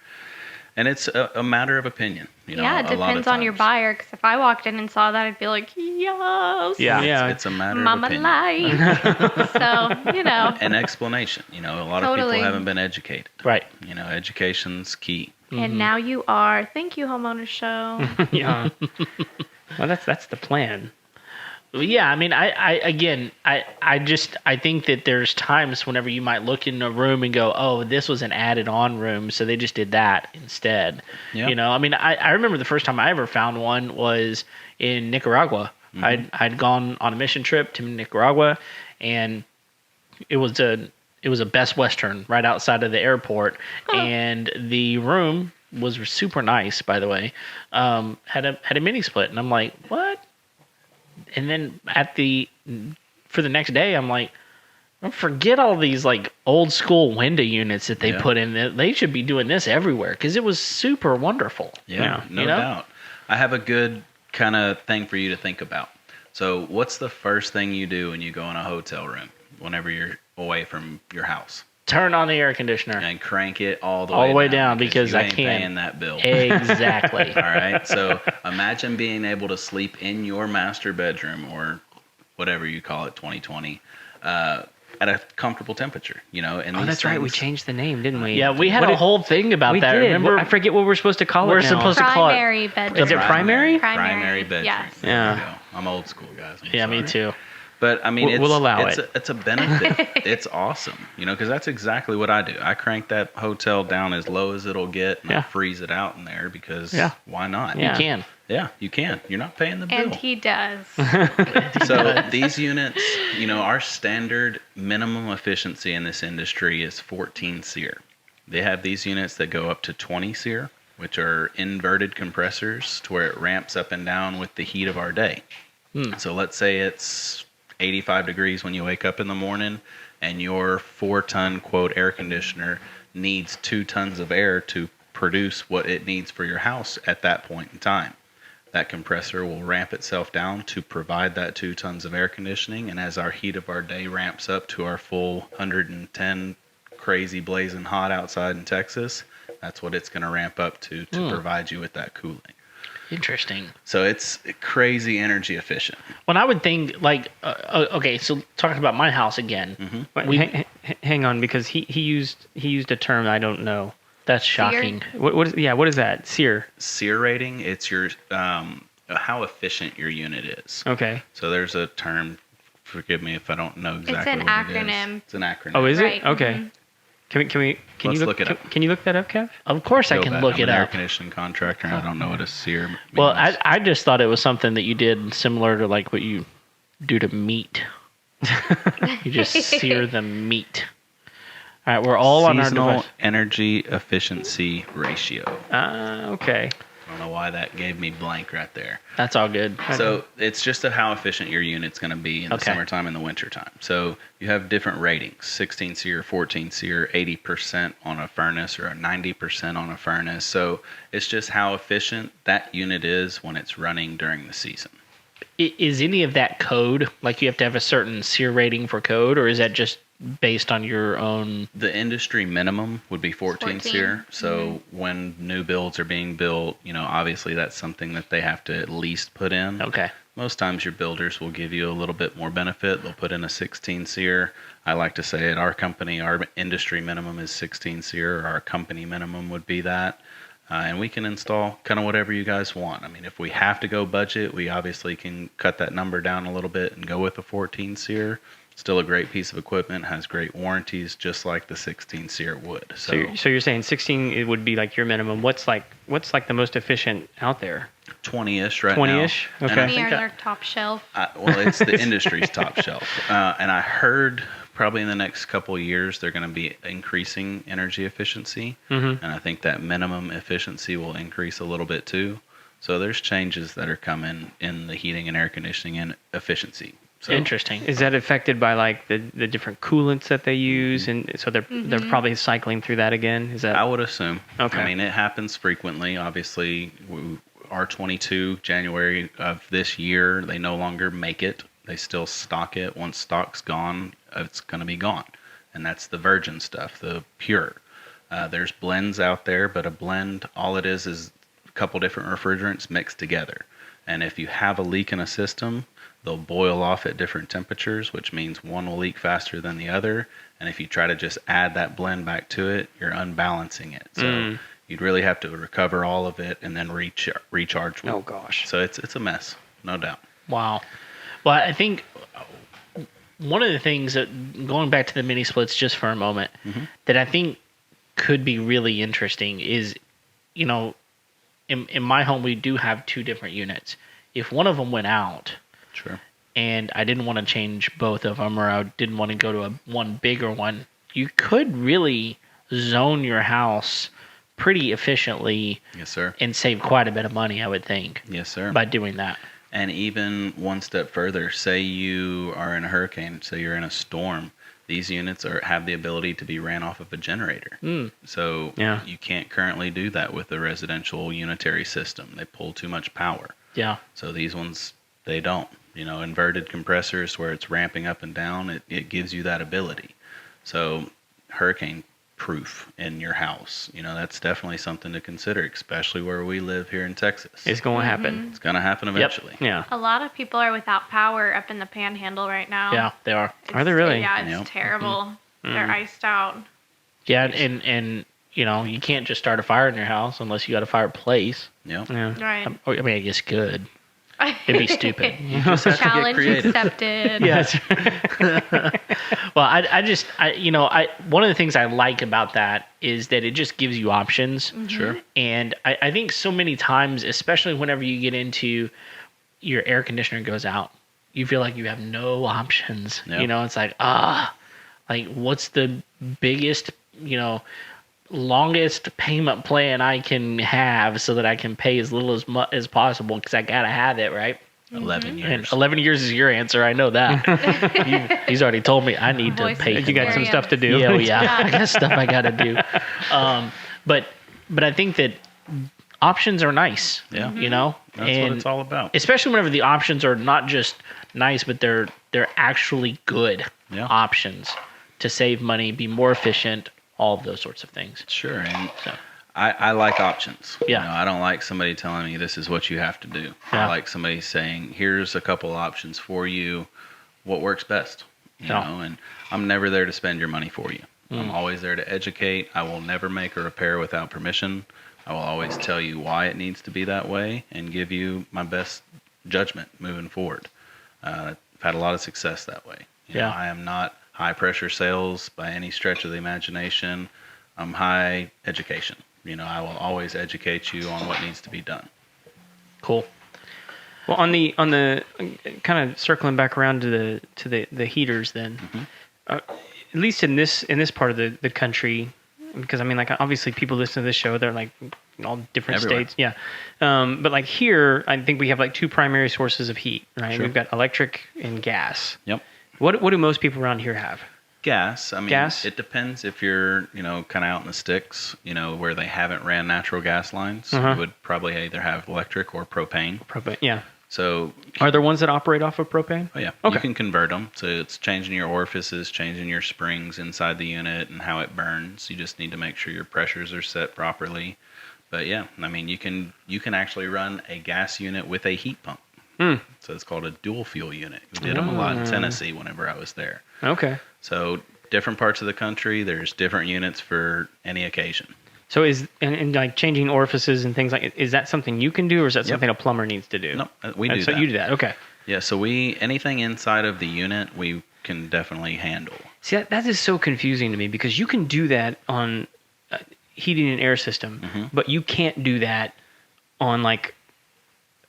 [SPEAKER 3] And it's a matter of opinion, you know.
[SPEAKER 4] Yeah, it
[SPEAKER 3] a lot of
[SPEAKER 4] depends on your
[SPEAKER 3] times.
[SPEAKER 4] buyer. Because if I walked in and saw that, I'd be like, yes.
[SPEAKER 1] Yeah.
[SPEAKER 2] Yeah.
[SPEAKER 3] It's a matter
[SPEAKER 4] Mama
[SPEAKER 3] of opinion.
[SPEAKER 4] life. So, you know.
[SPEAKER 3] An explanation. You know, a lot of
[SPEAKER 4] Totally.
[SPEAKER 3] people haven't been educated.
[SPEAKER 1] Right.
[SPEAKER 3] You know, education's key.
[SPEAKER 4] And now you are. Thank you, Homeowners Show.
[SPEAKER 2] Yeah. Well, that's the plan.
[SPEAKER 1] Yeah, I mean, I think that there's times whenever you might look in a room and go, "Oh, this was an added-on room, so they just did that instead."
[SPEAKER 3] Yeah.
[SPEAKER 1] You know, I mean, I remember the first time I ever found one was in Nicaragua. I'd gone on a mission trip to Nicaragua, and it was a Best Western right outside of the airport, and the room was super nice, by the way. Had a mini split, and I'm like, "What?" And then for the next day, I'm like, Forget all these like old school window units that they
[SPEAKER 3] Yeah.
[SPEAKER 1] put in. They should be doing this everywhere because it was super wonderful.
[SPEAKER 3] Yeah, no
[SPEAKER 1] you know?
[SPEAKER 3] doubt. I have a good kind of thing for you to think about. So, what's the first thing you do when you go in a hotel room whenever you're away from your house?
[SPEAKER 1] Turn on the air conditioner.
[SPEAKER 3] And crank it all the
[SPEAKER 1] way down because
[SPEAKER 3] you
[SPEAKER 1] I
[SPEAKER 3] ain't
[SPEAKER 1] can't.
[SPEAKER 3] paying that bill.
[SPEAKER 1] Exactly.
[SPEAKER 3] All right. So imagine being able to sleep in your master bedroom or whatever you call it, 2020, at a comfortable temperature. And
[SPEAKER 2] Oh,
[SPEAKER 3] these
[SPEAKER 2] that's right. We
[SPEAKER 3] things-
[SPEAKER 2] changed the name, didn't we?
[SPEAKER 1] Yeah, we had
[SPEAKER 2] What
[SPEAKER 1] a
[SPEAKER 2] did-
[SPEAKER 1] whole thing about
[SPEAKER 2] we
[SPEAKER 1] that.
[SPEAKER 2] did.
[SPEAKER 1] Remember?
[SPEAKER 2] I forget what we're supposed to call
[SPEAKER 1] We're
[SPEAKER 2] it now.
[SPEAKER 1] supposed to call it.
[SPEAKER 4] Primary bedroom.
[SPEAKER 2] Is it primary?
[SPEAKER 3] Primary bedroom.
[SPEAKER 4] Yes.
[SPEAKER 2] Yeah.
[SPEAKER 3] There you go. I'm old school, guys. I'm
[SPEAKER 1] Yeah, me
[SPEAKER 3] sorry.
[SPEAKER 1] too.
[SPEAKER 3] But I mean,
[SPEAKER 2] We'll allow
[SPEAKER 3] it's
[SPEAKER 2] it.
[SPEAKER 3] It's a benefit. It's awesome, because that's exactly what I do. I crank that hotel down as low as it'll get, and I
[SPEAKER 1] Yeah.
[SPEAKER 3] freeze it out in there because
[SPEAKER 1] Yeah.
[SPEAKER 3] why not?
[SPEAKER 2] Yeah.
[SPEAKER 1] You can.
[SPEAKER 3] Yeah, you can. You're not paying the bill.
[SPEAKER 4] And he does.
[SPEAKER 3] So these units, our standard minimum efficiency in this industry is 14 SEER. They have these units that go up to 20 SEER, which are inverted compressors to where it ramps up and down with the heat of our day. So let's say it's 85 degrees when you wake up in the morning and your 4-ton quote air conditioner needs 2 tons of air to produce what it needs for your house at that point in time. That compressor will ramp itself down to provide that 2 tons of air conditioning. And as our heat of our day ramps up to our full 110 crazy blazing hot outside in Texas, that's what it's going to ramp up to provide you with that cooling.
[SPEAKER 1] Interesting.
[SPEAKER 3] So it's crazy energy efficient.
[SPEAKER 1] When I would think like, okay, so talking about my house again,
[SPEAKER 2] Wait, hang on, because he used a term I don't know.
[SPEAKER 1] that's shocking.
[SPEAKER 2] What is that? SEER.
[SPEAKER 3] SEER rating, it's your how efficient your unit is.
[SPEAKER 2] Okay.
[SPEAKER 3] So there's a term. Forgive me if I don't know exactly
[SPEAKER 4] an
[SPEAKER 3] what it
[SPEAKER 4] acronym.
[SPEAKER 3] is. It's an acronym.
[SPEAKER 2] Oh, is
[SPEAKER 4] Right,
[SPEAKER 2] it? Okay.
[SPEAKER 4] mhm.
[SPEAKER 2] Can
[SPEAKER 3] Let's
[SPEAKER 2] you
[SPEAKER 3] look it up.
[SPEAKER 2] Can you look that up, Kev?
[SPEAKER 1] Of course, I
[SPEAKER 3] Go
[SPEAKER 1] can
[SPEAKER 3] back.
[SPEAKER 1] look
[SPEAKER 3] I'm
[SPEAKER 1] it
[SPEAKER 3] an air
[SPEAKER 1] up.
[SPEAKER 3] conditioning contractor. And I don't know what a SEER means.
[SPEAKER 1] Well, I just thought it was something that you did similar to like what you do to meat. You just sear the meat. All right, we're all on our
[SPEAKER 3] Seasonal
[SPEAKER 1] device.
[SPEAKER 3] energy efficiency ratio.
[SPEAKER 2] Okay.
[SPEAKER 3] I don't know why that gave me blank right there.
[SPEAKER 1] That's all good.
[SPEAKER 3] So it's just how efficient your unit's going to be in the
[SPEAKER 1] Okay.
[SPEAKER 3] summertime and the wintertime. So you have different ratings: 16 SEER, 14 SEER, 80% on a furnace, or a 90% on a furnace. So it's just how efficient that unit is when it's running during the season.
[SPEAKER 1] Is any of that code? Like you have to have a certain SEER rating for code, or is that just based on your own?
[SPEAKER 3] The industry minimum would be 14
[SPEAKER 4] 14.
[SPEAKER 3] SEER. So when new builds are being built, obviously that's something that they have to at least put in.
[SPEAKER 1] Okay.
[SPEAKER 3] Most times your builders will give you a little bit more benefit. They'll put in a 16 SEER. I like to say at our company, our industry minimum is 16 SEER, or our company minimum would be that. And we can install kind of whatever you guys want. I mean, if we have to go budget, we obviously can cut that number down a little bit and go with a 14 SEER. Still a great piece of equipment, has great warranties, just like the 16 SEER would.
[SPEAKER 2] So you're saying 16 it would be like your minimum. What's like the most efficient out there?
[SPEAKER 3] 20-ish right now.
[SPEAKER 2] 20-ish?
[SPEAKER 3] And
[SPEAKER 2] Okay.
[SPEAKER 3] I
[SPEAKER 4] Me
[SPEAKER 3] think
[SPEAKER 4] are their top shelf.
[SPEAKER 3] well, it's the industry's top shelf. And I heard probably in the next couple of years they're going to be increasing energy efficiency.
[SPEAKER 2] Mm-hmm.
[SPEAKER 3] And I think that minimum efficiency will increase a little bit too. So there's changes that are coming in the heating and air conditioning and efficiency. So
[SPEAKER 1] Interesting.
[SPEAKER 2] Is that affected by like the different coolants that they use, and so they're probably cycling through that again? Is that
[SPEAKER 3] I would assume.
[SPEAKER 2] Okay.
[SPEAKER 3] I mean, it happens frequently. Obviously, R22, January of this year, they no longer make it. They still stock it. Once stock's gone, it's going to be gone. And that's the virgin stuff, the pure. There's blends out there, but a blend, all it is a couple different refrigerants mixed together. And if you have a leak in a system, they'll boil off at different temperatures, which means one will leak faster than the other. And if you try to just add that blend back to it, you're unbalancing it. So you'd really have to recover all of it and then recharge with.
[SPEAKER 2] Oh gosh.
[SPEAKER 3] So it's a mess, no doubt.
[SPEAKER 1] Wow. Well, I think one of the things that, going back to the mini splits just for a moment, that I think could be really interesting is, in my home, we do have 2 different units. If one of them went out,
[SPEAKER 3] Sure.
[SPEAKER 1] and I didn't want to change both of them, or I didn't want to go to one bigger one, you could really zone your house pretty efficiently
[SPEAKER 3] Yes, sir.
[SPEAKER 1] and save quite a bit of money, I would think,
[SPEAKER 3] Yes, sir.
[SPEAKER 1] by doing that.
[SPEAKER 3] And even one step further, say you are in a hurricane, say you're in a storm, these units have the ability to be ran off of a generator. So
[SPEAKER 2] Yeah.
[SPEAKER 3] you can't currently do that with the residential unitary system. They pull too much power.
[SPEAKER 1] Yeah.
[SPEAKER 3] So these ones, they don't. Inverted compressors where it's ramping up and down, it gives you that ability. So hurricane proof in your house, that's definitely something to consider, especially where we live here in Texas.
[SPEAKER 2] It's going to happen.
[SPEAKER 3] It's going to happen eventually.
[SPEAKER 2] Yeah.
[SPEAKER 4] A lot of people are without power up in the Panhandle right now.
[SPEAKER 1] Yeah, they are.
[SPEAKER 2] Are they really?
[SPEAKER 4] Yeah, it's
[SPEAKER 3] Yep.
[SPEAKER 4] terrible. They're iced out.
[SPEAKER 1] Yeah, and you can't just start a fire in your house unless you got a fireplace.
[SPEAKER 3] Yep.
[SPEAKER 2] Yeah.
[SPEAKER 4] Right.
[SPEAKER 1] I mean, I guess good. It'd be stupid.
[SPEAKER 3] You just have to get
[SPEAKER 4] Challenge
[SPEAKER 3] creative.
[SPEAKER 4] accepted.
[SPEAKER 1] Yes. Well, one of the things I like about that is that it just gives you options.
[SPEAKER 3] Sure.
[SPEAKER 1] And I think so many times, especially whenever you get into your air conditioner goes out, you feel like you have no options.
[SPEAKER 3] Yep.
[SPEAKER 1] It's like what's the biggest, longest payment plan I can have so that I can pay as little as possible because I gotta have it, right?
[SPEAKER 3] 11 years.
[SPEAKER 1] And 11 years is your answer. I know that. He's already told me I need to
[SPEAKER 4] Voice
[SPEAKER 1] pay.
[SPEAKER 4] of
[SPEAKER 2] You got some
[SPEAKER 4] experience.
[SPEAKER 2] stuff to do.
[SPEAKER 1] Yeah, yeah. I got stuff I gotta do. But I think that options are nice.
[SPEAKER 3] Yeah. That's
[SPEAKER 1] and
[SPEAKER 3] what it's all about.
[SPEAKER 1] especially whenever the options are not just nice, but they're actually good
[SPEAKER 3] Yeah.
[SPEAKER 1] options to save money, be more efficient, all of those sorts of things.
[SPEAKER 3] Sure. And
[SPEAKER 1] So.
[SPEAKER 3] I like options.
[SPEAKER 1] Yeah.
[SPEAKER 3] I don't like somebody telling me this is what you have to do.
[SPEAKER 1] Yeah.
[SPEAKER 3] I like somebody saying, here's a couple options for you. What works best?
[SPEAKER 1] Yeah.
[SPEAKER 3] And I'm never there to spend your money for you.
[SPEAKER 1] Mm.
[SPEAKER 3] I'm always there to educate. I will never make a repair without permission. I will always tell you why it needs to be that way and give you my best judgment moving forward. I've had a lot of success that way.
[SPEAKER 1] Yeah.
[SPEAKER 3] I am not high pressure sales by any stretch of the imagination. I'm high education. I will always educate you on what needs to be done.
[SPEAKER 1] Cool.
[SPEAKER 2] Well, on the kind of circling back around to the heaters, then, at least in this part of the country, because I mean, like obviously people listen to this show, they're like in all different
[SPEAKER 3] Everywhere.
[SPEAKER 2] states, yeah. But like here, I think we have like two primary sources of heat, right?
[SPEAKER 3] Sure.
[SPEAKER 2] We've got electric and gas.
[SPEAKER 3] Yep.
[SPEAKER 2] What do most people around here have?
[SPEAKER 3] Gas. I mean,
[SPEAKER 2] Gas?
[SPEAKER 3] it depends if you're, kind of out in the sticks, where they haven't ran natural gas lines. You would probably either have electric or propane.
[SPEAKER 2] Propane. Yeah.
[SPEAKER 3] So,
[SPEAKER 2] Are there ones that operate off of propane?
[SPEAKER 3] oh yeah,
[SPEAKER 2] Okay.
[SPEAKER 3] you can convert them. So it's changing your orifices, changing your springs inside the unit and how it burns. You just need to make sure your pressures are set properly. But yeah, I mean, you can actually run a gas unit with a heat pump. So it's called a dual fuel unit. We did them a lot in Tennessee whenever I was there.
[SPEAKER 2] Okay.
[SPEAKER 3] So different parts of the country, there's different units for any occasion.
[SPEAKER 2] So and like changing orifices and things like, is that something you can do, or is that something a plumber needs to do?
[SPEAKER 3] No, we do
[SPEAKER 2] So
[SPEAKER 3] that.
[SPEAKER 2] you do that. Okay.
[SPEAKER 3] Yeah, so anything inside of the unit we can definitely handle.
[SPEAKER 2] See, that is so confusing to me because you can do that on heating and air system, but you can't do that on like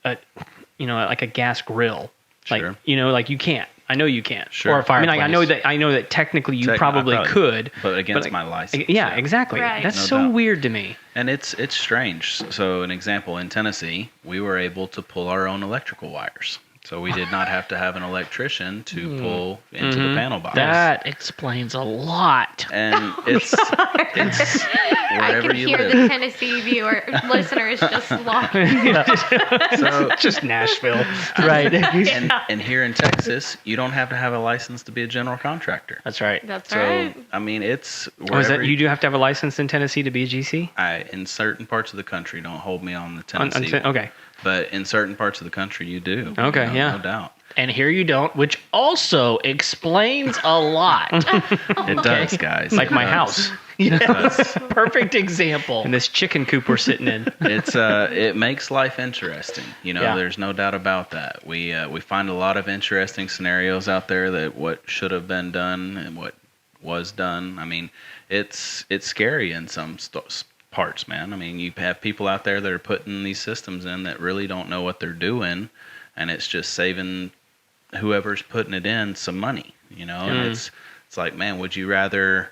[SPEAKER 2] like a gas grill.
[SPEAKER 3] Sure.
[SPEAKER 2] Like, like you can't. I know you can't.
[SPEAKER 3] Sure.
[SPEAKER 1] Or a
[SPEAKER 2] I mean, like,
[SPEAKER 1] fireplace.
[SPEAKER 2] I know that technically you
[SPEAKER 3] I
[SPEAKER 2] probably could,
[SPEAKER 3] but against
[SPEAKER 2] like,
[SPEAKER 3] my license.
[SPEAKER 2] Yeah, exactly.
[SPEAKER 4] Right.
[SPEAKER 2] That's
[SPEAKER 3] No
[SPEAKER 2] so
[SPEAKER 3] doubt.
[SPEAKER 2] weird to me.
[SPEAKER 3] And it's strange. So an example, in Tennessee, we were able to pull our own electrical wires. So we did not have to have an electrician to pull into the panel box.
[SPEAKER 1] That explains a lot.
[SPEAKER 3] And it's
[SPEAKER 4] I
[SPEAKER 3] wherever
[SPEAKER 4] can
[SPEAKER 3] you
[SPEAKER 4] hear
[SPEAKER 3] live.
[SPEAKER 4] the Tennessee listeners just laughing.
[SPEAKER 3] So
[SPEAKER 2] Just Nashville.
[SPEAKER 1] Right.
[SPEAKER 3] and here in Texas, you don't have to have a license to be a general contractor.
[SPEAKER 1] That's right.
[SPEAKER 4] That's
[SPEAKER 3] So
[SPEAKER 4] right.
[SPEAKER 3] I mean, it's
[SPEAKER 2] Oh, is that
[SPEAKER 3] wherever
[SPEAKER 2] you do have to have a license in Tennessee to be a GC?
[SPEAKER 3] in certain parts of the country, don't hold me on the Tennessee. one.
[SPEAKER 2] Okay.
[SPEAKER 3] But in certain parts of the country, you do.
[SPEAKER 2] Okay, yeah.
[SPEAKER 3] No doubt.
[SPEAKER 1] And here you don't, which also explains a lot.
[SPEAKER 3] It does, guys.
[SPEAKER 2] Like
[SPEAKER 3] It
[SPEAKER 2] my
[SPEAKER 3] does.
[SPEAKER 2] house
[SPEAKER 3] It does.
[SPEAKER 1] Perfect example.
[SPEAKER 2] and this chicken coop we're sitting in.
[SPEAKER 3] It makes life interesting.
[SPEAKER 1] Yeah.
[SPEAKER 3] There's no doubt about that. We find a lot of interesting scenarios out there that what should have been done and what was done. I mean, it's scary in some parts, man. I mean, you have people out there that are putting these systems in that really don't know what they're doing, and it's just saving whoever's putting it in some money. And it's like, man, would you rather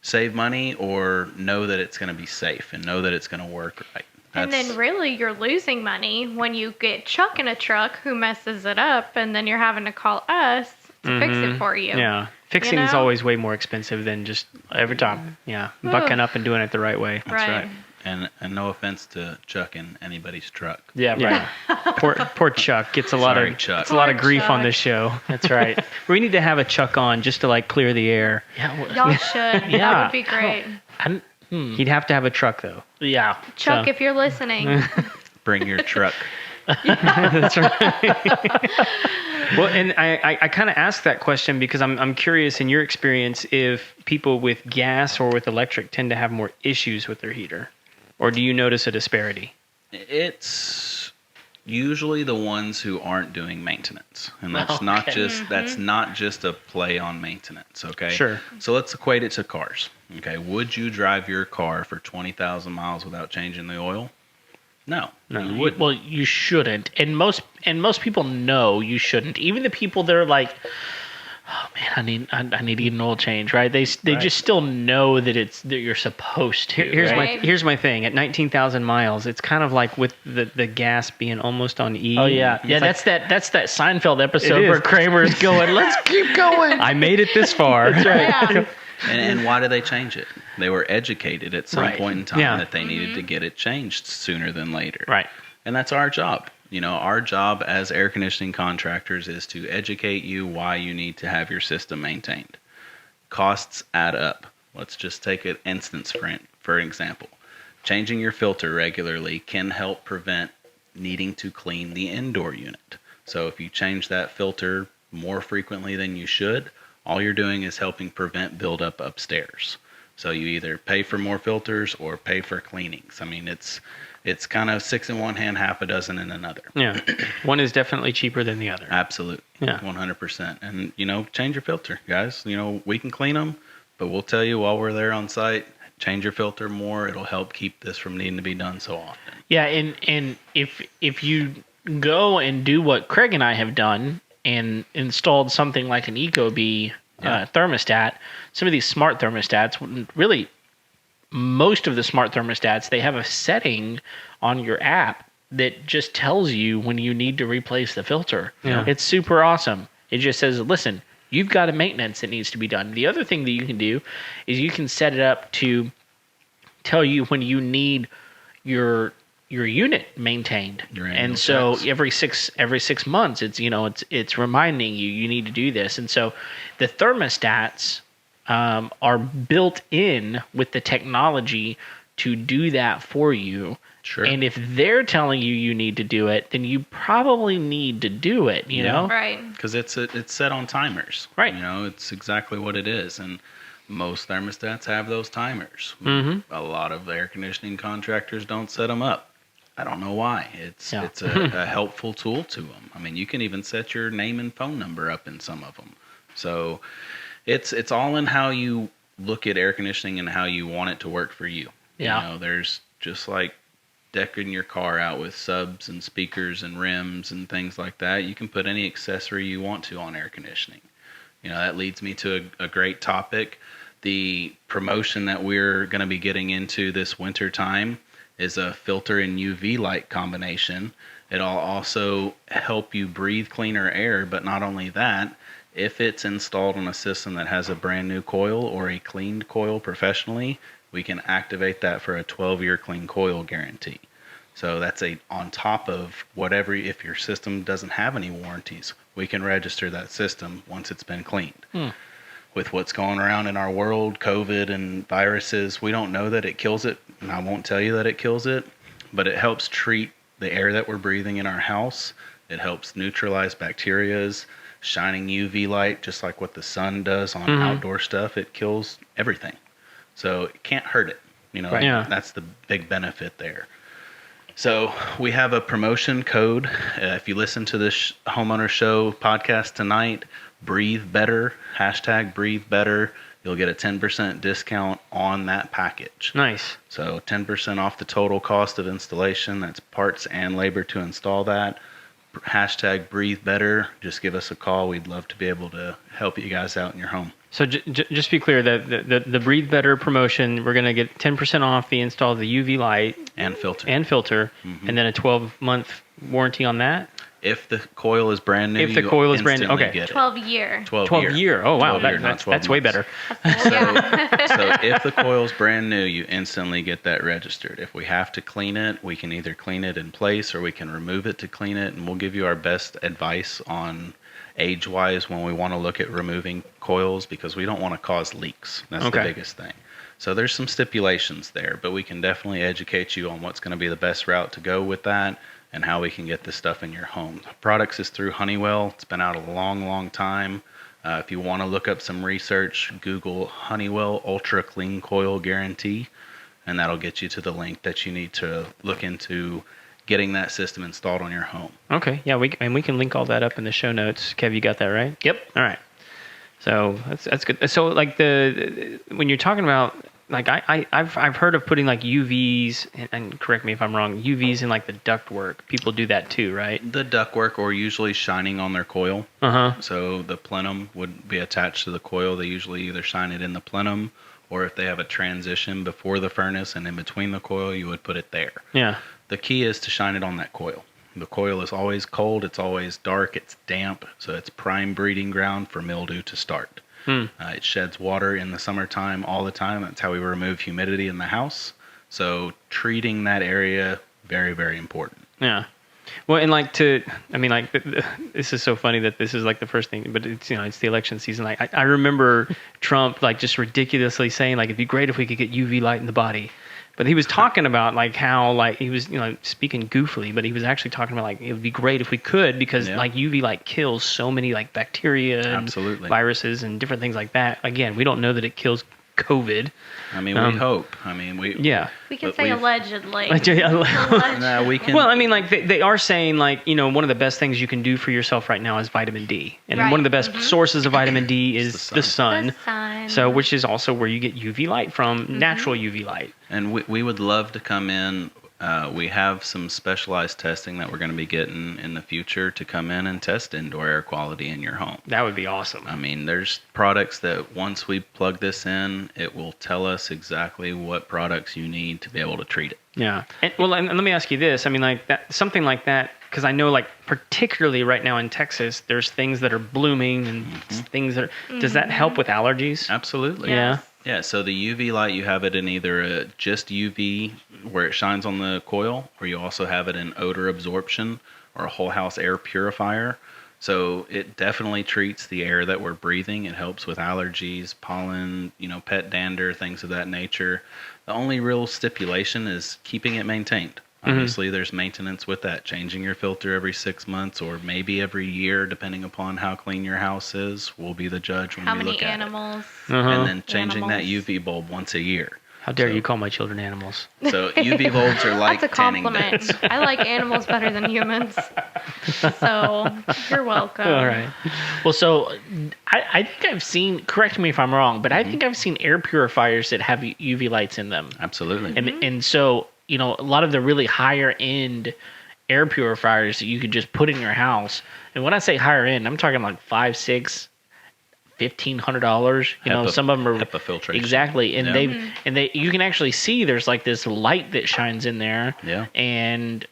[SPEAKER 3] save money or know that it's going to be safe and know that it's going to work right?
[SPEAKER 4] And then really you're losing money when you get Chuck in a truck who messes it up, and then you're having to call us to fix it for you.
[SPEAKER 2] Yeah. Fixing is
[SPEAKER 4] know?
[SPEAKER 2] always way more expensive than just
[SPEAKER 1] Every time.
[SPEAKER 2] bucking up and doing it the right way.
[SPEAKER 3] That's right. And no offense to Chuck in anybody's truck.
[SPEAKER 1] Yeah, right.
[SPEAKER 2] Yeah. Poor Chuck gets a lot
[SPEAKER 3] Sorry,
[SPEAKER 2] of
[SPEAKER 3] Chuck.
[SPEAKER 2] gets a lot of
[SPEAKER 4] Poor
[SPEAKER 2] grief on
[SPEAKER 4] Chuck.
[SPEAKER 2] this show.
[SPEAKER 1] That's right.
[SPEAKER 2] We need to have a Chuck on just to like clear the air.
[SPEAKER 1] Yeah.
[SPEAKER 4] Y'all should.
[SPEAKER 1] Yeah.
[SPEAKER 4] That would be great.
[SPEAKER 2] He'd have to have a truck though.
[SPEAKER 1] Yeah.
[SPEAKER 4] Chuck,
[SPEAKER 2] So-
[SPEAKER 4] if you're listening,
[SPEAKER 3] Bring your truck.
[SPEAKER 2] That's right. Well, and I kind of asked that question because I'm curious in your experience if people with gas or with electric tend to have more issues with their heater, or do you notice a disparity?
[SPEAKER 3] It's usually the ones who aren't doing maintenance, and that's not just a play on maintenance. Okay.
[SPEAKER 2] Sure.
[SPEAKER 3] So let's equate it to cars. Okay. Would you drive your car for 20,000 miles without changing the oil? No, you wouldn't.
[SPEAKER 1] Well, you shouldn't, and most people know you shouldn't. Even the people that are like, "Oh man, I need to get an oil change," right? They just still know that you're supposed to.
[SPEAKER 2] Here's my thing. At 19,000 miles, it's kind of like with the gas being almost on E.
[SPEAKER 1] Oh yeah, yeah.
[SPEAKER 2] It's
[SPEAKER 1] That's that Seinfeld episode
[SPEAKER 2] It is.
[SPEAKER 1] where Kramer's going, "Let's keep going."
[SPEAKER 2] I made it this far.
[SPEAKER 4] yeah.
[SPEAKER 3] And why do they change it? They were educated at some
[SPEAKER 1] Right.
[SPEAKER 3] point in time
[SPEAKER 2] Yeah.
[SPEAKER 3] that they needed to get it changed sooner than later.
[SPEAKER 1] Right.
[SPEAKER 3] And that's our job. Our job as air conditioning contractors is to educate you why you need to have your system maintained. Costs add up. Let's just take an instance for example. Changing your filter regularly can help prevent needing to clean the indoor unit. So if you change that filter more frequently than you should, all you're doing is helping prevent buildup upstairs. So you either pay for more filters or pay for cleanings. I mean, it's kind of 6 in one hand, half a dozen in another.
[SPEAKER 2] Yeah. One is definitely cheaper than the other.
[SPEAKER 3] Absolutely.
[SPEAKER 2] Yeah.
[SPEAKER 3] 100%. And, change your filter, guys. We can clean them, but we'll tell you while we're there on site, change your filter more. It'll help keep this from needing to be done so often.
[SPEAKER 1] Yeah, and if you go and do what Craig and I have done and installed something like an Ecobee thermostat, some of these smart thermostats, really most of the smart thermostats, they have a setting on your app that just tells you when you need to replace the filter.
[SPEAKER 2] Yeah.
[SPEAKER 1] It's super awesome. It just says, listen, you've got a maintenance that needs to be done. The other thing that you can do is you can set it up to tell you when you need your unit maintained.
[SPEAKER 3] Your annual
[SPEAKER 1] And so
[SPEAKER 3] checks.
[SPEAKER 1] every 6 months it's reminding you need to do this. And so the thermostats are built in with the technology to do that for you.
[SPEAKER 3] Sure.
[SPEAKER 1] And if they're telling you need to do it, then you probably need to do it, you know?
[SPEAKER 4] Right.
[SPEAKER 3] Because it's set on timers.
[SPEAKER 1] Right.
[SPEAKER 3] It's exactly what it is. And most thermostats have those timers.
[SPEAKER 1] Mm-hmm.
[SPEAKER 3] A lot of air conditioning contractors don't set them up. I don't know why. It's
[SPEAKER 1] Yeah.
[SPEAKER 3] a helpful tool to them. I mean, you can even set your name and phone number up in some of them. So it's all in how you look at air conditioning and how you want it to work for you.
[SPEAKER 1] Yeah.
[SPEAKER 3] There's just like decking your car out with subs and speakers and rims and things like that. You can put any accessory you want to on air conditioning. That leads me to a great topic. The promotion that we're going to be getting into this winter time is a filter and UV light combination. It'll also help you breathe cleaner air, but not only that, if it's installed on a system that has a brand new coil or a cleaned coil professionally, we can activate that for a 12-year clean coil guarantee. So that's on top of whatever, if your system doesn't have any warranties, we can register that system once it's been cleaned. With what's going around in our world, COVID and viruses, we don't know that it kills it, and I won't tell you that it kills it, but it helps treat the air that we're breathing in our house. It helps neutralize bacterias. Shining UV light, just like what the sun does on outdoor stuff, it kills everything. So it can't hurt it.
[SPEAKER 1] Right.
[SPEAKER 2] Yeah.
[SPEAKER 3] That's the big benefit there. So we have a promotion code. If you listen to this Homeowner Show podcast tonight, breathe better, #breathe better. You'll get a 10% discount on that package.
[SPEAKER 2] Nice.
[SPEAKER 3] So 10% off the total cost of installation. That's parts and labor to install that. #breathe better. Just give us a call. We'd love to be able to help you guys out in your home.
[SPEAKER 2] So just be clear that the Breathe Better promotion, we're going to get 10% off the install of the UV light
[SPEAKER 3] And filter.
[SPEAKER 2] and filter, and then a 12-month warranty on that.
[SPEAKER 3] If the coil is brand new,
[SPEAKER 2] If the coil is brand new,
[SPEAKER 3] instantly
[SPEAKER 2] okay.
[SPEAKER 3] get it.
[SPEAKER 4] 12-year.
[SPEAKER 2] 12 year. Oh, wow.
[SPEAKER 3] 12 year, not 12
[SPEAKER 2] That's way
[SPEAKER 3] months.
[SPEAKER 2] better.
[SPEAKER 3] So if the coil's brand new, you instantly get that registered. If we have to clean it, we can either clean it in place or we can remove it to clean it, and we'll give you our best advice on age-wise when we want to look at removing coils, because we don't want to cause leaks. That's the biggest thing. So there's some stipulations there, but we can definitely educate you on what's going to be the best route to go with that and how we can get this stuff in your home. Products is through Honeywell. It's been out a long, long time. If you want to look up some research, Google Honeywell Ultra Clean Coil Guarantee, and that'll get you to the link that you need to look into getting that system installed on your home.
[SPEAKER 2] Okay. Yeah, we can link all that up in the show notes. Kev, you got that right?
[SPEAKER 1] Yep.
[SPEAKER 2] All right. So that's good. So like when you're talking about, like I've heard of putting like UVs, and correct me if I'm wrong, UVs in like the ductwork. People do that too, right?
[SPEAKER 3] The ductwork, or usually shining on their coil. So the plenum would be attached to the coil. They usually either shine it in the plenum, or if they have a transition before the furnace and in between the coil, you would put it there.
[SPEAKER 2] Yeah.
[SPEAKER 3] The key is to shine it on that coil. The coil is always cold, it's always dark, it's damp, so it's prime breeding ground for mildew to start. It sheds water in the summertime all the time. That's how we remove humidity in the house. So treating that area, very, very important.
[SPEAKER 2] Yeah. Well, and this is so funny that this is like the first thing, but it's, it's the election season. Like I remember Trump like just ridiculously saying like it'd be great if we could get UV light in the body. But he was talking about like how like he was speaking goofily, but he was actually talking about like it would be great if we could, because like UV light kills so many like bacteria and viruses and different things like that. Again, we don't know that it kills COVID.
[SPEAKER 3] I mean, we hope. I mean,
[SPEAKER 4] we can say allegedly.
[SPEAKER 3] No, we can.
[SPEAKER 2] Well, I mean, like they are saying like one of the best things you can do for yourself right now is vitamin D, and one of the best sources of vitamin D is the sun. So, which is also where you get UV light from, natural UV light.
[SPEAKER 3] And we would love to come in. We have some specialized testing that we're going to be getting in the future to come in and test indoor air quality in your home.
[SPEAKER 2] That would be awesome.
[SPEAKER 3] I mean, there's products that once we plug this in, it will tell us exactly what products you need to be able to treat it.
[SPEAKER 2] Yeah. And let me ask you this. I mean, like something like that, because I know like particularly right now in Texas, there's things that are blooming and things that are, does that help with allergies?
[SPEAKER 3] Absolutely.
[SPEAKER 2] Yeah.
[SPEAKER 3] Yeah, so the UV light, you have it in either a just UV where it shines on the coil, or you also have it in odor absorption or a whole house air purifier. So it definitely treats the air that we're breathing. It helps with allergies, pollen, pet dander, things of that nature. The only real stipulation is keeping it maintained. Obviously, there's maintenance with that, changing your filter every 6 months or maybe every year, depending upon how clean your house is. We'll be the judge when we look at
[SPEAKER 4] animals,
[SPEAKER 3] it. And then changing that UV bulb once a year.
[SPEAKER 2] How dare you call my children animals?
[SPEAKER 3] So UV bulbs are like
[SPEAKER 4] that's a
[SPEAKER 3] tanning
[SPEAKER 4] compliment.
[SPEAKER 3] beds.
[SPEAKER 4] I like animals better than humans. So you're welcome.
[SPEAKER 2] All right.
[SPEAKER 1] Well, so I think I've seen, correct me if I'm wrong, but I think I've seen air purifiers that have UV lights in them.
[SPEAKER 3] Absolutely.
[SPEAKER 1] And so, a lot of the really higher end air purifiers that you could just put in your house. And when I say higher end, I'm talking like $500, $600, $1,500. Some of them are
[SPEAKER 3] HEPA filtration.
[SPEAKER 1] Exactly. And they you can actually see there's like this light that shines in there.
[SPEAKER 3] Yeah.
[SPEAKER 1] And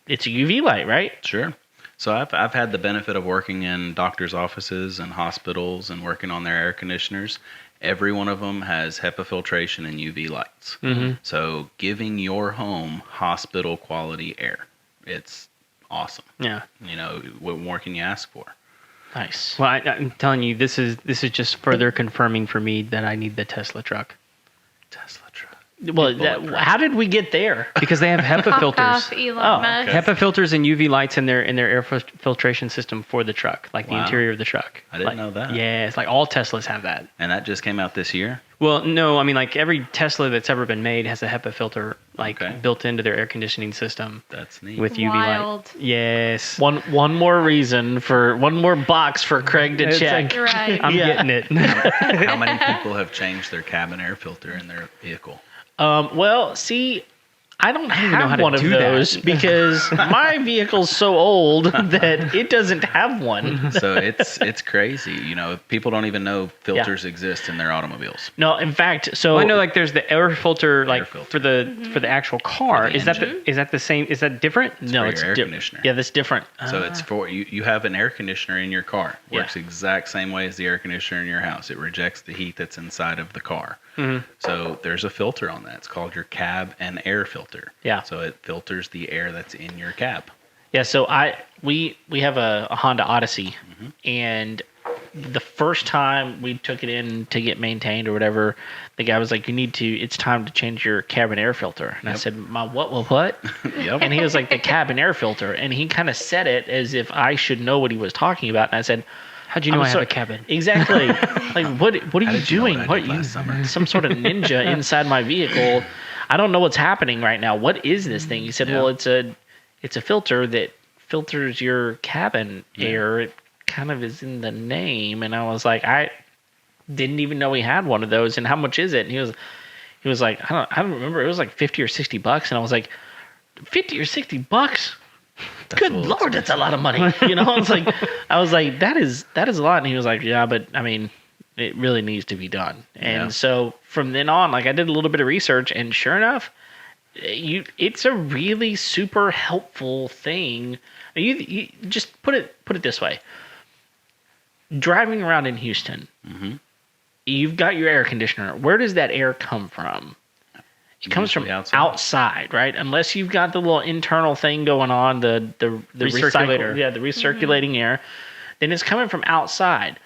[SPEAKER 1] it's a UV light, right?
[SPEAKER 3] Sure. So I've had the benefit of working in doctors' offices and hospitals and working on their air conditioners. Every one of them has HEPA filtration and UV lights. So giving your home hospital quality air, it's awesome.
[SPEAKER 2] Yeah.
[SPEAKER 3] What more can you ask for?
[SPEAKER 1] Nice.
[SPEAKER 2] Well, I'm telling you, this is just further confirming for me that I need the Tesla truck.
[SPEAKER 3] Tesla truck.
[SPEAKER 1] Well, how did we get there?
[SPEAKER 2] Because they have HEPA filters.
[SPEAKER 4] Off Elon Musk.
[SPEAKER 2] HEPA filters and UV lights in their air filtration system for the truck, like the interior of the truck.
[SPEAKER 3] I didn't know that.
[SPEAKER 2] Yeah, it's like all Teslas have that.
[SPEAKER 3] And that just came out this year?
[SPEAKER 2] Well, no, I mean like every Tesla that's ever been made has a HEPA filter built into their air conditioning system.
[SPEAKER 3] That's neat.
[SPEAKER 2] With UV light. Yes.
[SPEAKER 1] One more reason for one more box for Craig to check.
[SPEAKER 2] Like,
[SPEAKER 4] Right.
[SPEAKER 2] I'm getting it.
[SPEAKER 3] How many people have changed their cabin air filter in their vehicle?
[SPEAKER 1] Well, see, I don't
[SPEAKER 2] know
[SPEAKER 1] have
[SPEAKER 2] how to
[SPEAKER 1] one of
[SPEAKER 2] do that.
[SPEAKER 1] those because my vehicle's so old that it doesn't have one.
[SPEAKER 3] So it's crazy. You know, people don't even know filters exist in their automobiles.
[SPEAKER 1] No, in fact, so
[SPEAKER 2] Well, I know like there's the air filter like
[SPEAKER 3] filter.
[SPEAKER 2] for the actual car.
[SPEAKER 3] For the
[SPEAKER 2] Is that
[SPEAKER 3] engine.
[SPEAKER 2] is that the same? Is that different?
[SPEAKER 1] no,
[SPEAKER 3] for
[SPEAKER 1] it's
[SPEAKER 3] your air
[SPEAKER 1] different.
[SPEAKER 3] conditioner.
[SPEAKER 1] Yeah, that's different.
[SPEAKER 3] So it's for you. You have an air conditioner in your car. Works exact same way as the air conditioner in your house. It rejects the heat that's inside of the car. So there's a filter on that. It's called your cab and air filter.
[SPEAKER 1] Yeah.
[SPEAKER 3] So it filters the air that's in your cab.
[SPEAKER 1] Yeah, so we have a Honda Odyssey, and the first time we took it in to get maintained or whatever, the guy was like, it's time to change your cabin air filter. And I said, what?
[SPEAKER 3] Yep.
[SPEAKER 1] And he was like, the cabin air filter. And he kind of said it as if I should know what he was talking about. And I said,
[SPEAKER 2] How'd you know I have a cabin?
[SPEAKER 1] Exactly. Like, what are you
[SPEAKER 3] did you know
[SPEAKER 1] doing?
[SPEAKER 3] what I
[SPEAKER 1] What
[SPEAKER 3] did
[SPEAKER 1] you
[SPEAKER 3] last summer?
[SPEAKER 1] some sort of ninja inside my vehicle? I don't know what's happening right now. What is this thing? He said,
[SPEAKER 3] Yeah.
[SPEAKER 1] well, it's a filter that filters your cabin air. It kind of is in the name. And I was like, I didn't even know we had one of those. And how much is it? And he was like, I don't remember. It was like $50 or $60. And I was like, $50 or $60? Good Lord, that's a lot of money. You know, I was like, that is a lot. And he was like, yeah, but I mean, it really needs to be done. And so from then on, like I did a little bit of research, and sure enough, it's a really super helpful thing. You just put it this way. Driving around in Houston, you've got your air conditioner. Where does that air come from? It comes from
[SPEAKER 3] Usually
[SPEAKER 1] outside, right? Unless you've got the little internal thing going on, the
[SPEAKER 2] Recirculator.
[SPEAKER 1] the recirculating air, then it's coming from outside.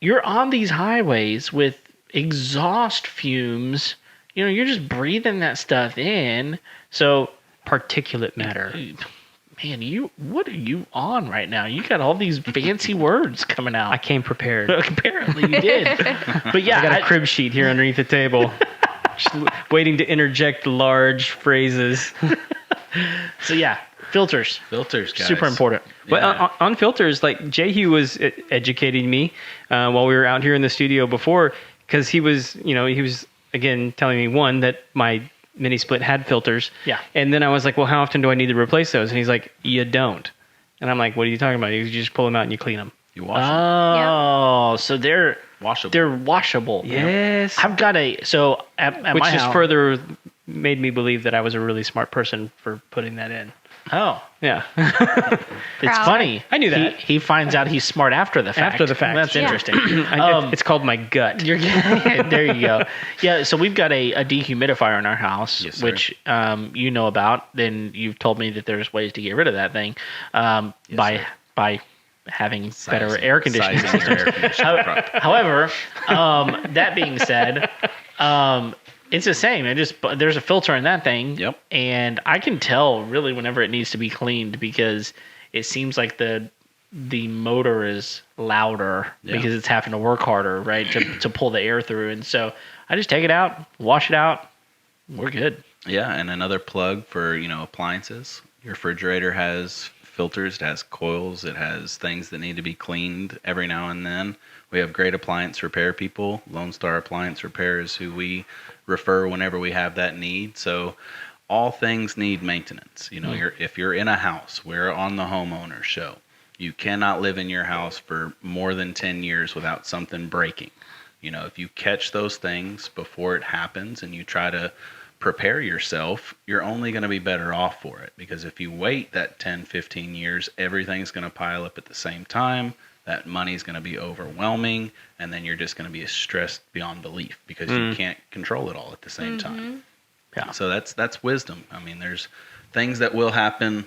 [SPEAKER 1] You're on these highways with exhaust fumes. You know, you're just breathing that stuff in. So,
[SPEAKER 2] Particulate matter.
[SPEAKER 1] man, what are you on right now? You got all these fancy words coming out.
[SPEAKER 2] I came prepared.
[SPEAKER 1] Apparently you did. But yeah,
[SPEAKER 2] I got a crib sheet here underneath the table. Just waiting to interject large phrases.
[SPEAKER 1] So yeah, filters.
[SPEAKER 3] Filters, guys.
[SPEAKER 1] Super important.
[SPEAKER 2] But
[SPEAKER 3] Yeah.
[SPEAKER 2] on filters, like Jehu was educating me while we were out here in the studio before, because he was again telling me one that my mini split had filters.
[SPEAKER 1] Yeah.
[SPEAKER 2] And then I was like, well, how often do I need to replace those? And he's like, you don't. And I'm like, what are you talking about? You just pull them out and you clean them.
[SPEAKER 3] You wash them.
[SPEAKER 1] Oh, so they're
[SPEAKER 3] Washable.
[SPEAKER 1] They're washable.
[SPEAKER 2] Yes.
[SPEAKER 1] I've got at
[SPEAKER 2] Which
[SPEAKER 1] my
[SPEAKER 2] just
[SPEAKER 1] house.
[SPEAKER 2] further made me believe that I was a really smart person for putting that in.
[SPEAKER 1] Oh,
[SPEAKER 2] Yeah.
[SPEAKER 1] it's
[SPEAKER 4] Proud.
[SPEAKER 1] funny.
[SPEAKER 2] I knew that.
[SPEAKER 1] He finds out he's smart after the fact.
[SPEAKER 2] After the fact.
[SPEAKER 1] That's
[SPEAKER 4] Yeah.
[SPEAKER 1] interesting.
[SPEAKER 2] It's called my gut.
[SPEAKER 1] There you go. Yeah, so we've got a dehumidifier in our house,
[SPEAKER 3] Yes, sir.
[SPEAKER 1] which you know about. Then you've told me that there's ways to get rid of that thing by having better air conditioning
[SPEAKER 3] Sizing your air conditioning properly.
[SPEAKER 1] However, that being said, it's the same. There's a filter in that thing.
[SPEAKER 3] Yep.
[SPEAKER 1] And I can tell really whenever it needs to be cleaned because it seems like the motor is louder because it's having to work harder, right, to pull the air through. And so I just take it out, wash it out. We're good.
[SPEAKER 3] Yeah, and another plug for, appliances. Your refrigerator has filters, it has coils, it has things that need to be cleaned every now and then. We have great appliance repair people. Lone Star Appliance Repair is who we refer whenever we have that need. So all things need maintenance. If you're in a house, we're on the Homeowners Show. You cannot live in your house for more than 10 years without something breaking. If you catch those things before it happens and you try to prepare yourself, you're only going to be better off for it. Because if you wait that 10, 15 years, everything's going to pile up at the same time. That money's going to be overwhelming. And then you're just going to be stressed beyond belief because you can't control it all at the same time.
[SPEAKER 1] Yeah.
[SPEAKER 3] So that's wisdom. I mean, there's things that will happen.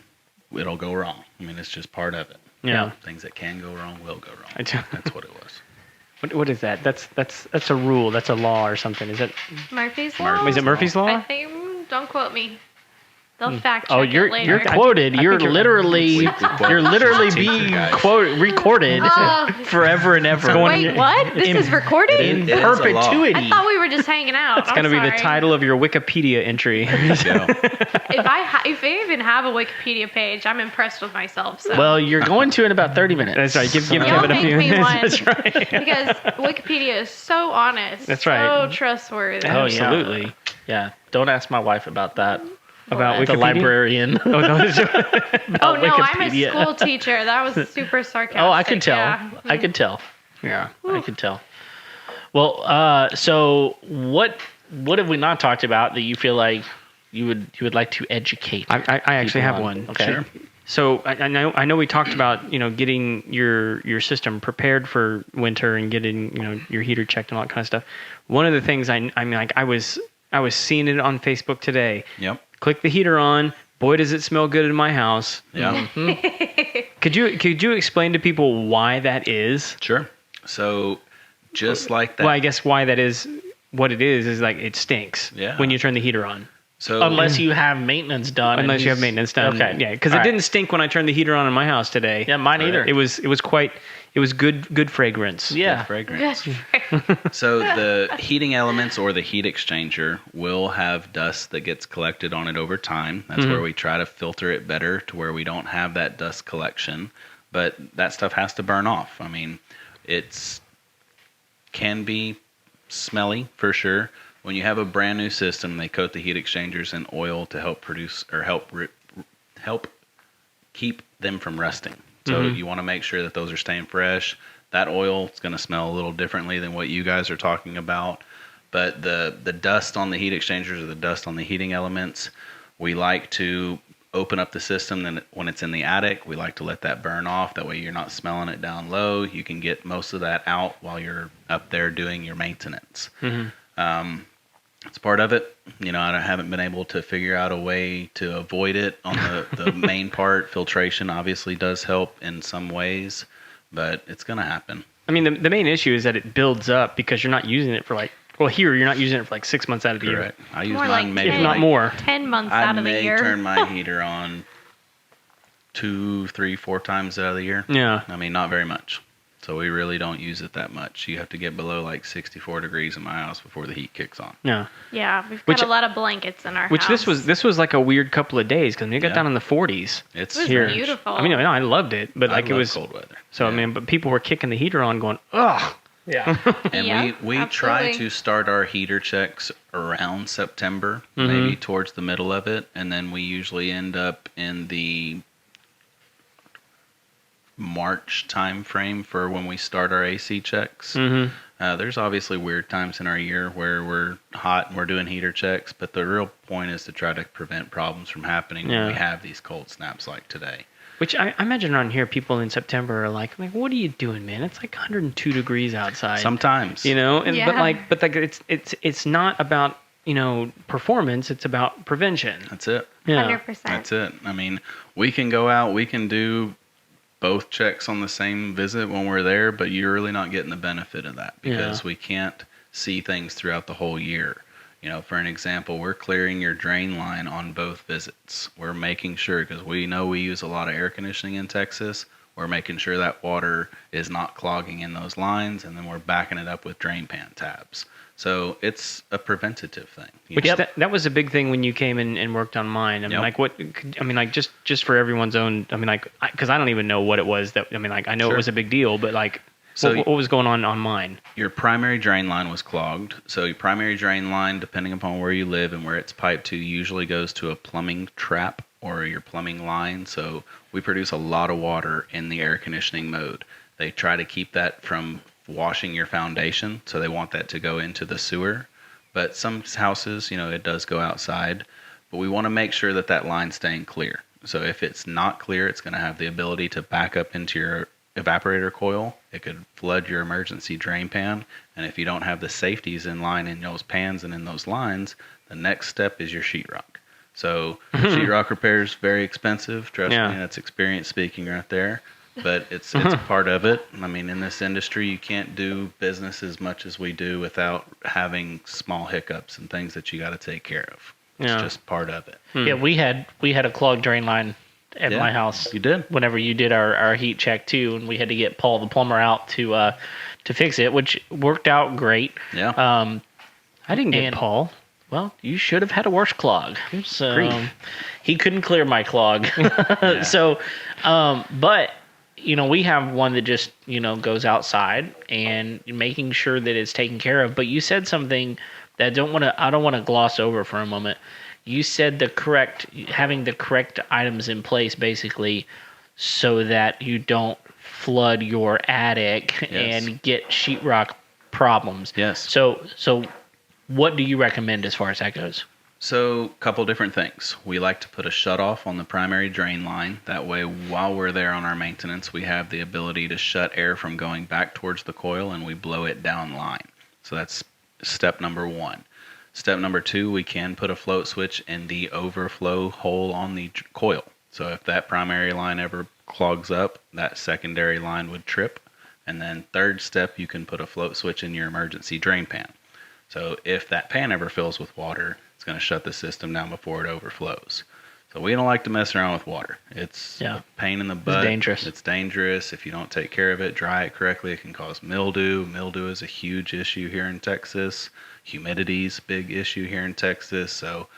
[SPEAKER 3] It'll go wrong. I mean, it's just part of it.
[SPEAKER 2] Yeah.
[SPEAKER 3] Things that can go wrong will go wrong.
[SPEAKER 2] I do.
[SPEAKER 3] That's what it was.
[SPEAKER 2] What is that? That's a rule. That's a law or something. Is it?
[SPEAKER 4] Murphy's Law?
[SPEAKER 2] Is it Murphy's
[SPEAKER 4] I
[SPEAKER 2] Law?
[SPEAKER 4] think, don't quote me. They'll fact check
[SPEAKER 1] Oh,
[SPEAKER 4] it
[SPEAKER 1] you're
[SPEAKER 4] later.
[SPEAKER 1] quoted.
[SPEAKER 2] I
[SPEAKER 1] You're
[SPEAKER 2] think
[SPEAKER 1] literally
[SPEAKER 3] You're
[SPEAKER 1] being
[SPEAKER 3] guys.
[SPEAKER 1] recorded
[SPEAKER 4] Oh.
[SPEAKER 1] forever and ever.
[SPEAKER 4] Wait, what? This is recorded?
[SPEAKER 1] in
[SPEAKER 3] It is a law.
[SPEAKER 1] perpetuity.
[SPEAKER 4] I thought we were just hanging out.
[SPEAKER 2] It's gonna be the title of your Wikipedia entry.
[SPEAKER 3] Go.
[SPEAKER 4] If I even have a Wikipedia page, I'm impressed with myself. So.
[SPEAKER 1] Well, you're going to in about 30 minutes.
[SPEAKER 2] That's right. Give
[SPEAKER 4] Y'all
[SPEAKER 2] Kevin a
[SPEAKER 4] make
[SPEAKER 2] few
[SPEAKER 4] me
[SPEAKER 2] minutes.
[SPEAKER 4] one.
[SPEAKER 2] That's right.
[SPEAKER 4] because Wikipedia is so honest.
[SPEAKER 2] That's right.
[SPEAKER 4] So trustworthy.
[SPEAKER 1] Oh, yeah.
[SPEAKER 2] Absolutely.
[SPEAKER 1] Yeah. Don't ask my wife about that.
[SPEAKER 2] about
[SPEAKER 4] What?
[SPEAKER 1] The
[SPEAKER 2] Wikipedia?
[SPEAKER 1] librarian.
[SPEAKER 2] Oh, no,
[SPEAKER 4] Oh no, I'm a
[SPEAKER 1] Wikipedia.
[SPEAKER 4] school teacher. That was super sarcastic.
[SPEAKER 1] Oh, I could tell.
[SPEAKER 4] Yeah.
[SPEAKER 1] I could tell.
[SPEAKER 2] yeah.
[SPEAKER 1] I could tell. Well, so what have we not talked about that you feel like you would like to educate?
[SPEAKER 2] I actually
[SPEAKER 1] people
[SPEAKER 2] have
[SPEAKER 1] on?
[SPEAKER 2] one.
[SPEAKER 1] Okay.
[SPEAKER 3] Sure.
[SPEAKER 2] So I know we talked about getting your system prepared for winter and getting your heater checked and all that kind of stuff. One of the things I mean like I was seeing it on Facebook today.
[SPEAKER 3] Yep.
[SPEAKER 2] Click the heater on. Boy, does it smell good in my house.
[SPEAKER 3] Yeah.
[SPEAKER 2] Could you explain to people why that is?
[SPEAKER 3] Sure. So just like that.
[SPEAKER 2] Well, I guess why that is what it is like it stinks
[SPEAKER 3] Yeah.
[SPEAKER 2] when you turn the heater on.
[SPEAKER 3] So
[SPEAKER 1] Unless you have maintenance done.
[SPEAKER 2] Unless you have maintenance done.
[SPEAKER 1] Okay.
[SPEAKER 2] Yeah, because
[SPEAKER 1] All
[SPEAKER 2] it
[SPEAKER 1] right.
[SPEAKER 2] didn't stink when I turned the heater on in my house today.
[SPEAKER 1] Yeah, mine either.
[SPEAKER 2] It was good fragrance.
[SPEAKER 1] Yeah.
[SPEAKER 3] fragrance. So the heating elements or the heat exchanger will have dust that gets collected on it over time. That's where we try to filter it better to where we don't have that dust collection. But that stuff has to burn off. I mean, it's can be smelly for sure. When you have a brand new system, they coat the heat exchangers in oil to help produce or help keep them from rusting. So you want to make sure that those are staying fresh. That oil is going to smell a little differently than what you guys are talking about. But the dust on the heat exchangers or the dust on the heating elements, we like to open up the system. Then when it's in the attic, we like to let that burn off. That way you're not smelling it down low. You can get most of that out while you're up there doing your maintenance. It's part of it. I haven't been able to figure out a way to avoid it on the main part. Filtration obviously does help in some ways, but it's going to happen.
[SPEAKER 2] I mean, the main issue is that it builds up because you're not using it for you're not using it for 6 months out of the year.
[SPEAKER 3] Correct. I use
[SPEAKER 4] More
[SPEAKER 3] mine
[SPEAKER 4] like
[SPEAKER 3] maybe
[SPEAKER 4] 10.
[SPEAKER 2] If not more.
[SPEAKER 4] 10 months
[SPEAKER 3] I
[SPEAKER 4] out of the
[SPEAKER 3] may
[SPEAKER 4] year.
[SPEAKER 3] turn my heater on 2, 3, 4 times out of the year.
[SPEAKER 2] Yeah.
[SPEAKER 3] I mean, not very much. So we really don't use it that much. You have to get below 64 degrees in my house before the heat kicks on.
[SPEAKER 2] Yeah.
[SPEAKER 4] Yeah, we've got
[SPEAKER 2] Which-
[SPEAKER 4] a lot of blankets in our
[SPEAKER 2] Which
[SPEAKER 4] house.
[SPEAKER 2] this was like a weird couple of days because it got
[SPEAKER 3] Yeah.
[SPEAKER 2] down in the 40s.
[SPEAKER 3] It's
[SPEAKER 4] It was
[SPEAKER 2] here.
[SPEAKER 4] beautiful.
[SPEAKER 2] I mean, I loved it, but
[SPEAKER 3] I
[SPEAKER 2] it
[SPEAKER 3] love
[SPEAKER 2] was
[SPEAKER 3] cold weather.
[SPEAKER 2] so. I
[SPEAKER 3] Yeah.
[SPEAKER 2] mean, but people were kicking the heater on, going, ugh.
[SPEAKER 1] Yeah.
[SPEAKER 3] And
[SPEAKER 4] Yeah,
[SPEAKER 3] we try
[SPEAKER 4] absolutely.
[SPEAKER 3] to start our heater checks around September,
[SPEAKER 2] Mm-hmm.
[SPEAKER 3] maybe towards the middle of it, and then we usually end up in the March time frame for when we start our AC checks.
[SPEAKER 2] Mm-hmm.
[SPEAKER 3] There's obviously weird times in our year where we're hot and we're doing heater checks, but the real point is to try to prevent problems from happening
[SPEAKER 2] Yeah.
[SPEAKER 3] when we have these cold snaps like today.
[SPEAKER 2] Which I imagine around here, people in September are like, what are you doing, man? It's like 102 degrees outside.
[SPEAKER 3] Sometimes.
[SPEAKER 2] And
[SPEAKER 4] Yeah.
[SPEAKER 2] but it's not about performance. It's about prevention.
[SPEAKER 3] That's it.
[SPEAKER 2] Yeah.
[SPEAKER 4] 100%.
[SPEAKER 3] That's it. I mean, we can go out, we can do both checks on the same visit when we're there, but you're really not getting the benefit of that because we can't see things throughout the whole year. For an example, we're clearing your drain line on both visits. We're making sure, because we know we use a lot of air conditioning in Texas, we're making sure that water is not clogging in those lines, and then we're backing it up with drain pan tabs. So it's a preventative thing.
[SPEAKER 2] Which that was a big thing when you came in and worked on mine. I mean,
[SPEAKER 3] Yep.
[SPEAKER 2] just for everyone's own. I mean, because I don't even know what it was that. I mean, I know
[SPEAKER 3] Sure.
[SPEAKER 2] it was a big deal, but
[SPEAKER 3] So
[SPEAKER 2] what was going on mine?
[SPEAKER 3] Your primary drain line was clogged. So your primary drain line, depending upon where you live and where it's piped to, usually goes to a plumbing trap or your plumbing line. So we produce a lot of water in the air conditioning mode. They try to keep that from washing your foundation, so they want that to go into the sewer. But some houses, it does go outside. But we want to make sure that that line's staying clear. So if it's not clear, it's going to have the ability to back up into your evaporator coil. It could flood your emergency drain pan. And if you don't have the safeties in line in those pans and in those lines, the next step is your sheetrock. So sheetrock repair is very expensive. Trust me, that's experience speaking right there. But it's a part of it. I mean, in this industry, you can't do business as much as we do without having small hiccups and things that you got to take care of. It's just part of it.
[SPEAKER 1] Yeah, we had a clogged drain line at
[SPEAKER 3] Yeah,
[SPEAKER 1] my house.
[SPEAKER 3] you did.
[SPEAKER 1] Whenever you did our heat check too, and we had to get Paul the plumber out to fix it, which worked out great.
[SPEAKER 3] Yeah.
[SPEAKER 2] I didn't get
[SPEAKER 1] And-
[SPEAKER 2] Paul.
[SPEAKER 1] Well, you should have had a worse clog. So
[SPEAKER 2] grief.
[SPEAKER 1] he couldn't clear my clog. So, but we have one that just goes outside and making sure that it's taken care of. But you said something that I don't want to gloss over for a moment. you said having the correct items in place, basically, so that you don't flood your attic and get sheetrock problems.
[SPEAKER 3] Yes.
[SPEAKER 1] So what do you recommend as far as that goes?
[SPEAKER 3] So, a couple different things. We like to put a shutoff on the primary drain line. That way, while we're there on our maintenance, we have the ability to shut air from going back towards the coil, and we blow it down line. So that's step number 1. Step number 2, we can put a float switch in the overflow hole on the coil. So if that primary line ever clogs up, that secondary line would trip. And then third step, you can put a float switch in your emergency drain pan. So if that pan ever fills with water, it's going to shut the system down before it overflows. So we don't like to mess around with water. It's a pain in the butt.
[SPEAKER 1] It's dangerous.
[SPEAKER 3] It's dangerous. If you don't take care of it, dry it correctly, it can cause mildew. Mildew is a huge issue here in Texas. Humidity is a big issue here in Texas. So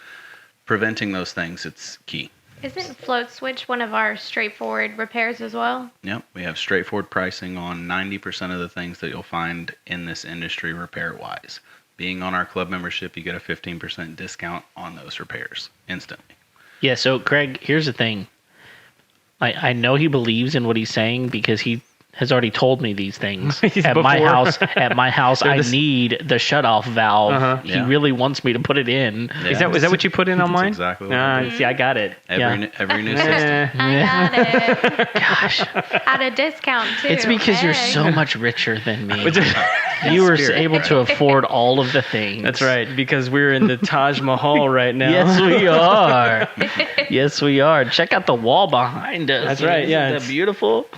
[SPEAKER 3] preventing those things, it's key.
[SPEAKER 4] Isn't float switch one of our straightforward repairs as well?
[SPEAKER 3] Yep, we have straightforward pricing on 90% of the things that you'll find in this industry repair-wise. Being on our club membership, you get a 15% discount on those repairs instantly.
[SPEAKER 1] Yeah, so Craig, here's the thing. I know he believes in what he's saying because he has already told me these things. At my house, I need the shutoff valve. He really wants me to put it in.
[SPEAKER 3] Yeah.
[SPEAKER 2] Is that what you put in on mine?
[SPEAKER 3] Exactly what we do.
[SPEAKER 2] See, I got it.
[SPEAKER 3] Every new system.
[SPEAKER 4] I got it.
[SPEAKER 1] Gosh,
[SPEAKER 4] At a discount, too.
[SPEAKER 1] it's because you're
[SPEAKER 4] Hey.
[SPEAKER 1] so much richer than me. You were able to afford all of the things.
[SPEAKER 2] That's right, because we're in the Taj Mahal right now.
[SPEAKER 1] Yes, we are. Yes, we are. Check out the wall behind us.
[SPEAKER 2] That's right, yeah,
[SPEAKER 1] Isn't
[SPEAKER 2] it's-
[SPEAKER 1] that beautiful?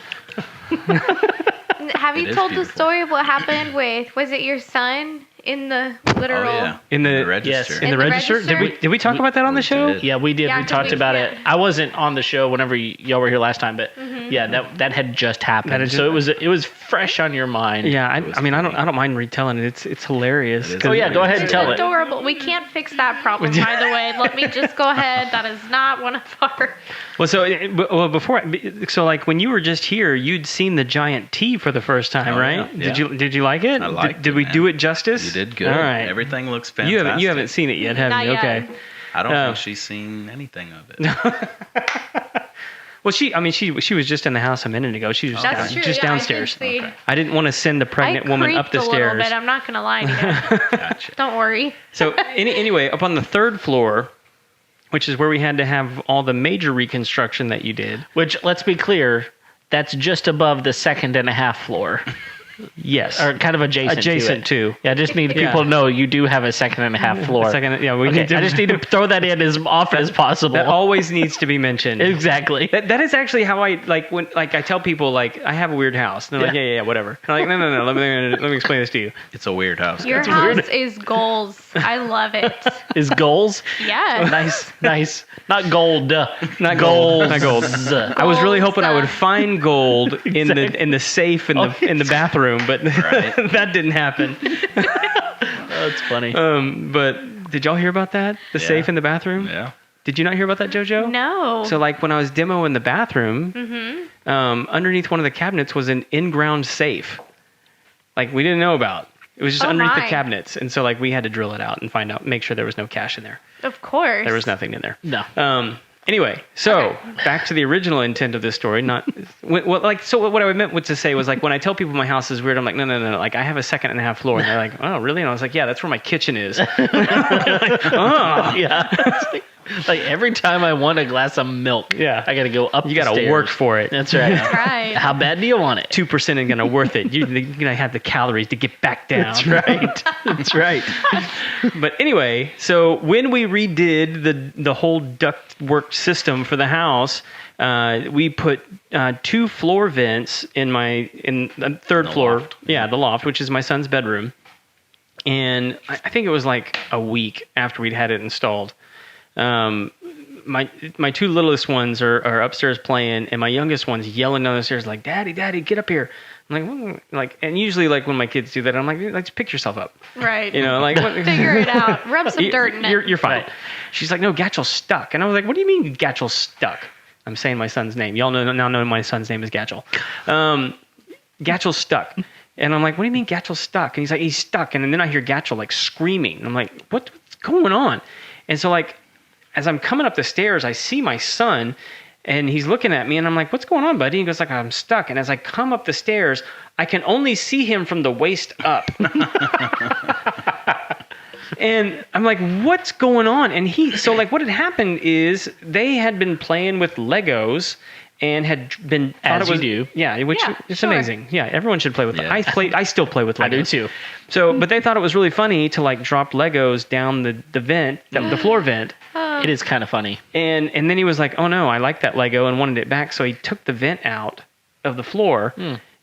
[SPEAKER 4] Have
[SPEAKER 3] It
[SPEAKER 4] you
[SPEAKER 3] is
[SPEAKER 4] told the
[SPEAKER 3] beautiful.
[SPEAKER 4] story of what happened with, was it your son in the literal?
[SPEAKER 3] Oh, yeah.
[SPEAKER 2] In the
[SPEAKER 3] register.
[SPEAKER 2] In the
[SPEAKER 4] In the
[SPEAKER 2] register?
[SPEAKER 4] register?
[SPEAKER 2] Did we talk about that on the
[SPEAKER 3] We
[SPEAKER 2] show?
[SPEAKER 3] did.
[SPEAKER 1] Yeah, we did.
[SPEAKER 4] Yeah,
[SPEAKER 1] we
[SPEAKER 4] 'cause
[SPEAKER 1] talked
[SPEAKER 4] we
[SPEAKER 1] about it.
[SPEAKER 4] can't-
[SPEAKER 1] I wasn't on the show whenever y'all were here last time, but yeah, that had just happened.
[SPEAKER 2] That had
[SPEAKER 1] So
[SPEAKER 2] just-
[SPEAKER 1] it was fresh on your mind.
[SPEAKER 2] Yeah, I mean, I don't mind retelling it. It's hilarious.
[SPEAKER 3] It is.
[SPEAKER 2] 'cause-
[SPEAKER 1] Oh yeah, go ahead and
[SPEAKER 4] It's
[SPEAKER 1] tell it.
[SPEAKER 4] adorable. We can't fix that problem, by the way. Let me just go ahead. That is not one of our.
[SPEAKER 2] Well, before, so like when you were just here, you'd seen the giant T for the first time,
[SPEAKER 3] Oh,
[SPEAKER 2] right?
[SPEAKER 3] yeah.
[SPEAKER 2] Did you like it?
[SPEAKER 3] I liked
[SPEAKER 2] Did
[SPEAKER 3] it,
[SPEAKER 2] we
[SPEAKER 3] man.
[SPEAKER 2] do it justice?
[SPEAKER 3] You did good.
[SPEAKER 2] All right.
[SPEAKER 3] Everything looks fantastic.
[SPEAKER 2] You haven't seen it yet, have
[SPEAKER 4] Not
[SPEAKER 2] you?
[SPEAKER 4] yet.
[SPEAKER 2] Okay.
[SPEAKER 3] I don't
[SPEAKER 2] Oh.
[SPEAKER 3] think she's seen anything of it.
[SPEAKER 2] Well, she was just in the house a minute ago. She was
[SPEAKER 4] That's true.
[SPEAKER 2] just
[SPEAKER 4] yeah,
[SPEAKER 2] downstairs.
[SPEAKER 4] I did see.
[SPEAKER 2] I didn't want to send the pregnant woman up the
[SPEAKER 4] I creeped a little
[SPEAKER 2] stairs.
[SPEAKER 4] bit. I'm not gonna lie to you.
[SPEAKER 3] Gotcha.
[SPEAKER 4] Don't worry.
[SPEAKER 2] So anyway, up on the third floor, which is where we had to have all the major reconstruction that you did.
[SPEAKER 1] Which, let's be clear, that's just above the 2.5 floor,
[SPEAKER 2] Yes.
[SPEAKER 1] or kind of adjacent
[SPEAKER 2] to.
[SPEAKER 1] Yeah, I just need people to know you do have a 2.5 floor.
[SPEAKER 2] Second, yeah, we
[SPEAKER 1] Okay,
[SPEAKER 2] need to,
[SPEAKER 1] I just need to throw that in as often as possible.
[SPEAKER 2] that always needs to be mentioned.
[SPEAKER 1] Exactly.
[SPEAKER 2] That is actually how I like when I tell people like I have a weird house. And they're like, yeah, whatever. And I'm like, no. Let me explain this to you.
[SPEAKER 3] It's a weird house.
[SPEAKER 4] Your
[SPEAKER 3] guys.
[SPEAKER 4] house is goals. I love it.
[SPEAKER 1] Is goals?
[SPEAKER 4] Yeah.
[SPEAKER 1] Nice. Not gold.
[SPEAKER 2] Not gold. Not gold.
[SPEAKER 1] Goals.
[SPEAKER 2] I was really hoping I would
[SPEAKER 4] Gold.
[SPEAKER 2] find gold in the safe in the bathroom, but
[SPEAKER 3] Right.
[SPEAKER 2] that didn't happen.
[SPEAKER 1] That's funny.
[SPEAKER 2] But did y'all hear about that? The
[SPEAKER 3] Yeah.
[SPEAKER 2] safe in the bathroom?
[SPEAKER 3] Yeah.
[SPEAKER 2] Did you not hear about that, JoJo?
[SPEAKER 4] No.
[SPEAKER 2] So like when I was demoing the bathroom, underneath one of the cabinets was an in-ground safe. Like we didn't know about. It was just
[SPEAKER 4] Oh,
[SPEAKER 2] underneath the
[SPEAKER 4] my.
[SPEAKER 2] cabinets, and so like we had to drill it out and find out, make sure there was no cash in there.
[SPEAKER 4] Of course.
[SPEAKER 2] There was nothing in there.
[SPEAKER 1] No.
[SPEAKER 2] Anyway, so back to the original intent of this story. Not what I meant to say was like when I tell people my house is weird, I'm like no. Like I have a 2.5 floor, and they're like, oh really? And I was like, yeah, that's where my kitchen is.
[SPEAKER 1] Yeah. Like every time I want a glass of milk,
[SPEAKER 2] Yeah.
[SPEAKER 1] I got to go up.
[SPEAKER 2] You got to work for it.
[SPEAKER 1] That's right.
[SPEAKER 4] Right.
[SPEAKER 1] How bad do you want it?
[SPEAKER 2] 2% ain't gonna worth it. You're gonna have the calories to get back down.
[SPEAKER 1] That's right. That's right.
[SPEAKER 2] But anyway, so when we redid the whole ductwork system for the house, we put 2 floor vents in the third
[SPEAKER 3] The
[SPEAKER 2] floor.
[SPEAKER 3] loft.
[SPEAKER 2] Yeah, the loft, which is my son's bedroom. And I think it was like a week after we'd had it installed. My 2 littlest ones are upstairs playing, and my youngest one's yelling down the stairs like, "Daddy, get up here!" I'm like, and usually like when my kids do that, I'm like, just pick yourself up,
[SPEAKER 4] Right.
[SPEAKER 2] you know, like what,
[SPEAKER 4] Figure it out. Rub some dirt in it.
[SPEAKER 2] You're fine.
[SPEAKER 1] Right.
[SPEAKER 2] She's like, no, Gatchel's stuck, and I was like, what do you mean Gatchel's stuck? I'm saying my son's name. Y'all know my son's name is Gatchel. Gatchel's stuck. And I'm like, what do you mean Gatchel's stuck? And he's like, he's stuck. And then I hear Gatchel like screaming. And I'm like, what's going on? And so like, as I'm coming up the stairs, I see my son, and he's looking at me, and I'm like, "What's going on, buddy?" He goes like, "I'm stuck." And as I come up the stairs, I can only see him from the waist up. And I'm like, "What's going on?" And so like what had happened is they had been playing with Legos and had been thought
[SPEAKER 1] As
[SPEAKER 2] it was,
[SPEAKER 1] you do.
[SPEAKER 2] Yeah, which
[SPEAKER 4] Yeah,
[SPEAKER 2] it's
[SPEAKER 4] sure.
[SPEAKER 2] amazing. Yeah, everyone should play with them.
[SPEAKER 3] Yeah.
[SPEAKER 2] I still play with Legos.
[SPEAKER 1] I do too.
[SPEAKER 2] So, but they thought it was really funny to like drop Legos down the vent, the floor vent.
[SPEAKER 1] It is kind of funny.
[SPEAKER 2] And then he was like, "Oh no, I like that Lego," and wanted it back. So he took the vent out of the floor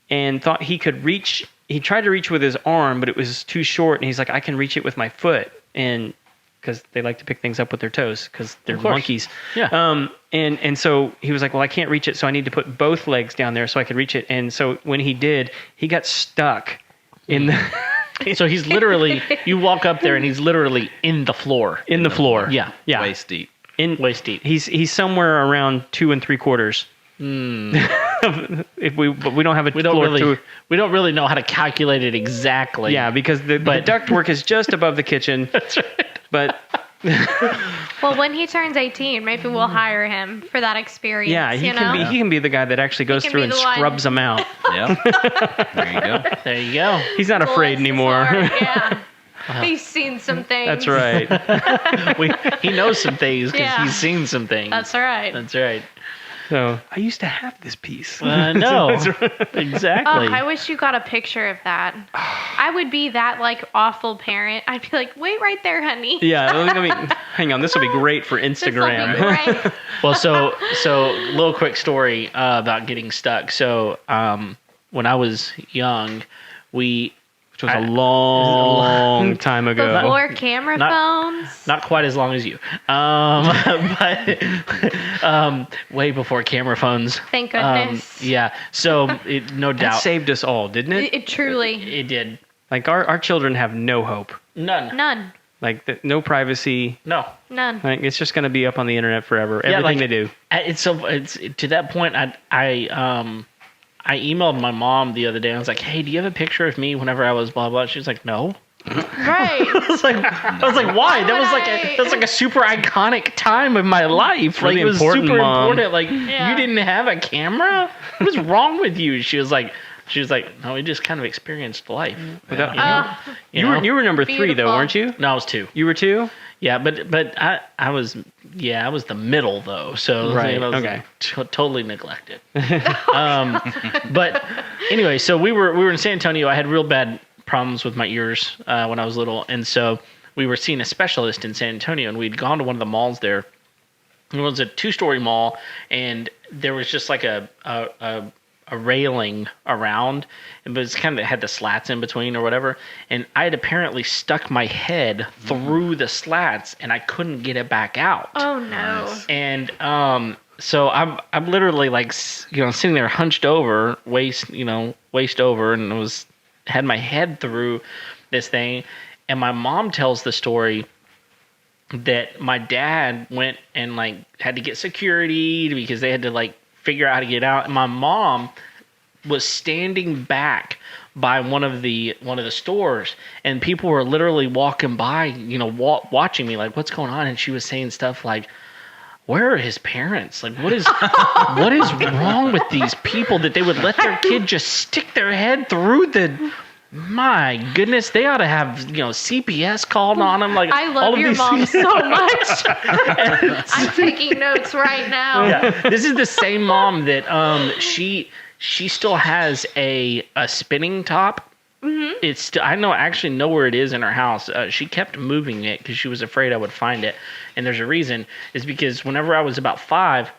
[SPEAKER 2] and thought he could reach. He tried to reach with his arm, but it was too short. And he's like, "I can reach it with my foot." And because they like to pick things up with their toes because they're
[SPEAKER 1] Of course.
[SPEAKER 2] monkeys.
[SPEAKER 1] Yeah.
[SPEAKER 2] And so he was like, "Well, I can't reach it, so I need to put both legs down there so I could reach it." And so when he did, he got stuck in the
[SPEAKER 1] So he's literally, you walk up there and he's literally in the floor.
[SPEAKER 2] in the floor.
[SPEAKER 1] Yeah.
[SPEAKER 2] Yeah.
[SPEAKER 3] Waist deep.
[SPEAKER 1] Waist deep.
[SPEAKER 2] He's somewhere around 2 3/4. But we don't have a
[SPEAKER 1] We don't
[SPEAKER 2] floor
[SPEAKER 1] really,
[SPEAKER 2] to,
[SPEAKER 1] we don't really know how to calculate it exactly.
[SPEAKER 2] yeah, because the ductwork is just above the kitchen.
[SPEAKER 1] That's right.
[SPEAKER 2] But
[SPEAKER 4] Well, when he turns 18, maybe we'll hire him for that experience.
[SPEAKER 2] yeah, he
[SPEAKER 4] you know?
[SPEAKER 2] can be the guy that actually goes
[SPEAKER 4] can
[SPEAKER 2] through
[SPEAKER 4] be
[SPEAKER 2] and
[SPEAKER 4] the one.
[SPEAKER 2] scrubs them out.
[SPEAKER 3] Yep. There you go.
[SPEAKER 1] There you go.
[SPEAKER 2] He's not afraid
[SPEAKER 4] Bless his
[SPEAKER 2] anymore.
[SPEAKER 4] heart, Yeah. He's seen some things.
[SPEAKER 2] That's right.
[SPEAKER 1] He knows some things because
[SPEAKER 4] Yeah.
[SPEAKER 1] he's seen some things.
[SPEAKER 4] That's right.
[SPEAKER 1] That's right.
[SPEAKER 2] So I used to have this piece.
[SPEAKER 1] No, exactly.
[SPEAKER 4] Oh, I wish you got a picture of that. I would be that like awful parent. I'd be like, wait right there, honey.
[SPEAKER 2] Yeah, let me hang on. This will be great for
[SPEAKER 4] This will be
[SPEAKER 2] Instagram.
[SPEAKER 4] great.
[SPEAKER 1] Well, so little quick story about getting stuck. So when I was young,
[SPEAKER 2] Which was a long time ago.
[SPEAKER 4] Before camera phones.
[SPEAKER 1] not quite as long as you, but way before camera phones.
[SPEAKER 4] Thank goodness.
[SPEAKER 1] Yeah. So no
[SPEAKER 2] That
[SPEAKER 1] doubt
[SPEAKER 2] saved us all, didn't it?
[SPEAKER 4] It truly.
[SPEAKER 1] it did.
[SPEAKER 2] Like our children have no hope.
[SPEAKER 4] None.
[SPEAKER 2] Like no privacy.
[SPEAKER 1] No.
[SPEAKER 4] None.
[SPEAKER 2] Like it's just going to be up on the internet forever. Everything
[SPEAKER 1] like,
[SPEAKER 2] they do.
[SPEAKER 1] It's to that point. I emailed my mom the other day. I was like, "Hey, do you have a picture of me whenever I was blah blah?" She was like, "No."
[SPEAKER 4] Right.
[SPEAKER 1] I was like, "Why?" That was like a super iconic time of my life.
[SPEAKER 2] Really
[SPEAKER 1] like it was
[SPEAKER 2] important,
[SPEAKER 1] super
[SPEAKER 2] Mom.
[SPEAKER 1] important. Like
[SPEAKER 4] Yeah.
[SPEAKER 1] you didn't have a camera. What's wrong with you? She was like, "No, we just kind of experienced life."
[SPEAKER 2] Without-
[SPEAKER 1] You know?
[SPEAKER 2] You were number 3 though,
[SPEAKER 4] Beautiful.
[SPEAKER 2] weren't you?
[SPEAKER 1] No, I was 2.
[SPEAKER 2] You were 2?
[SPEAKER 1] Yeah, but I was the middle though, so
[SPEAKER 2] Right,
[SPEAKER 1] I was
[SPEAKER 2] okay.
[SPEAKER 1] totally neglected. But anyway, so we were in San Antonio. I had real bad problems with my ears when I was little, and so we were seeing a specialist in San Antonio, and we'd gone to one of the malls there. It was a 2-story mall, and there was just like a railing around, and it was kind of had the slats in between or whatever. And I had apparently stuck my head through the slats, and I couldn't get it back out.
[SPEAKER 4] Oh no.
[SPEAKER 3] Nice.
[SPEAKER 1] And so I'm literally like sitting there hunched over, waist over, and had my head through this thing. And my mom tells the story that my dad went and like had to get security because they had to like figure out how to get out. And my mom was standing back by one of the stores, and people were literally walking by, watching me like, what's going on? And she was saying stuff like, where are his parents? Like, what is wrong with these people that they would let their kid just stick their head through the... My goodness, they ought to have, CPS called on them. Like,
[SPEAKER 4] I
[SPEAKER 1] all
[SPEAKER 4] love
[SPEAKER 1] of
[SPEAKER 4] your
[SPEAKER 1] these
[SPEAKER 4] mom
[SPEAKER 1] things.
[SPEAKER 4] so much. I'm taking notes right now.
[SPEAKER 1] Yeah, this is the same mom that she still has a spinning top. Mm-hmm. It's I actually know where it is in her house. She kept moving it because she was afraid I would find it, and there's a reason. Is because whenever I was about 5,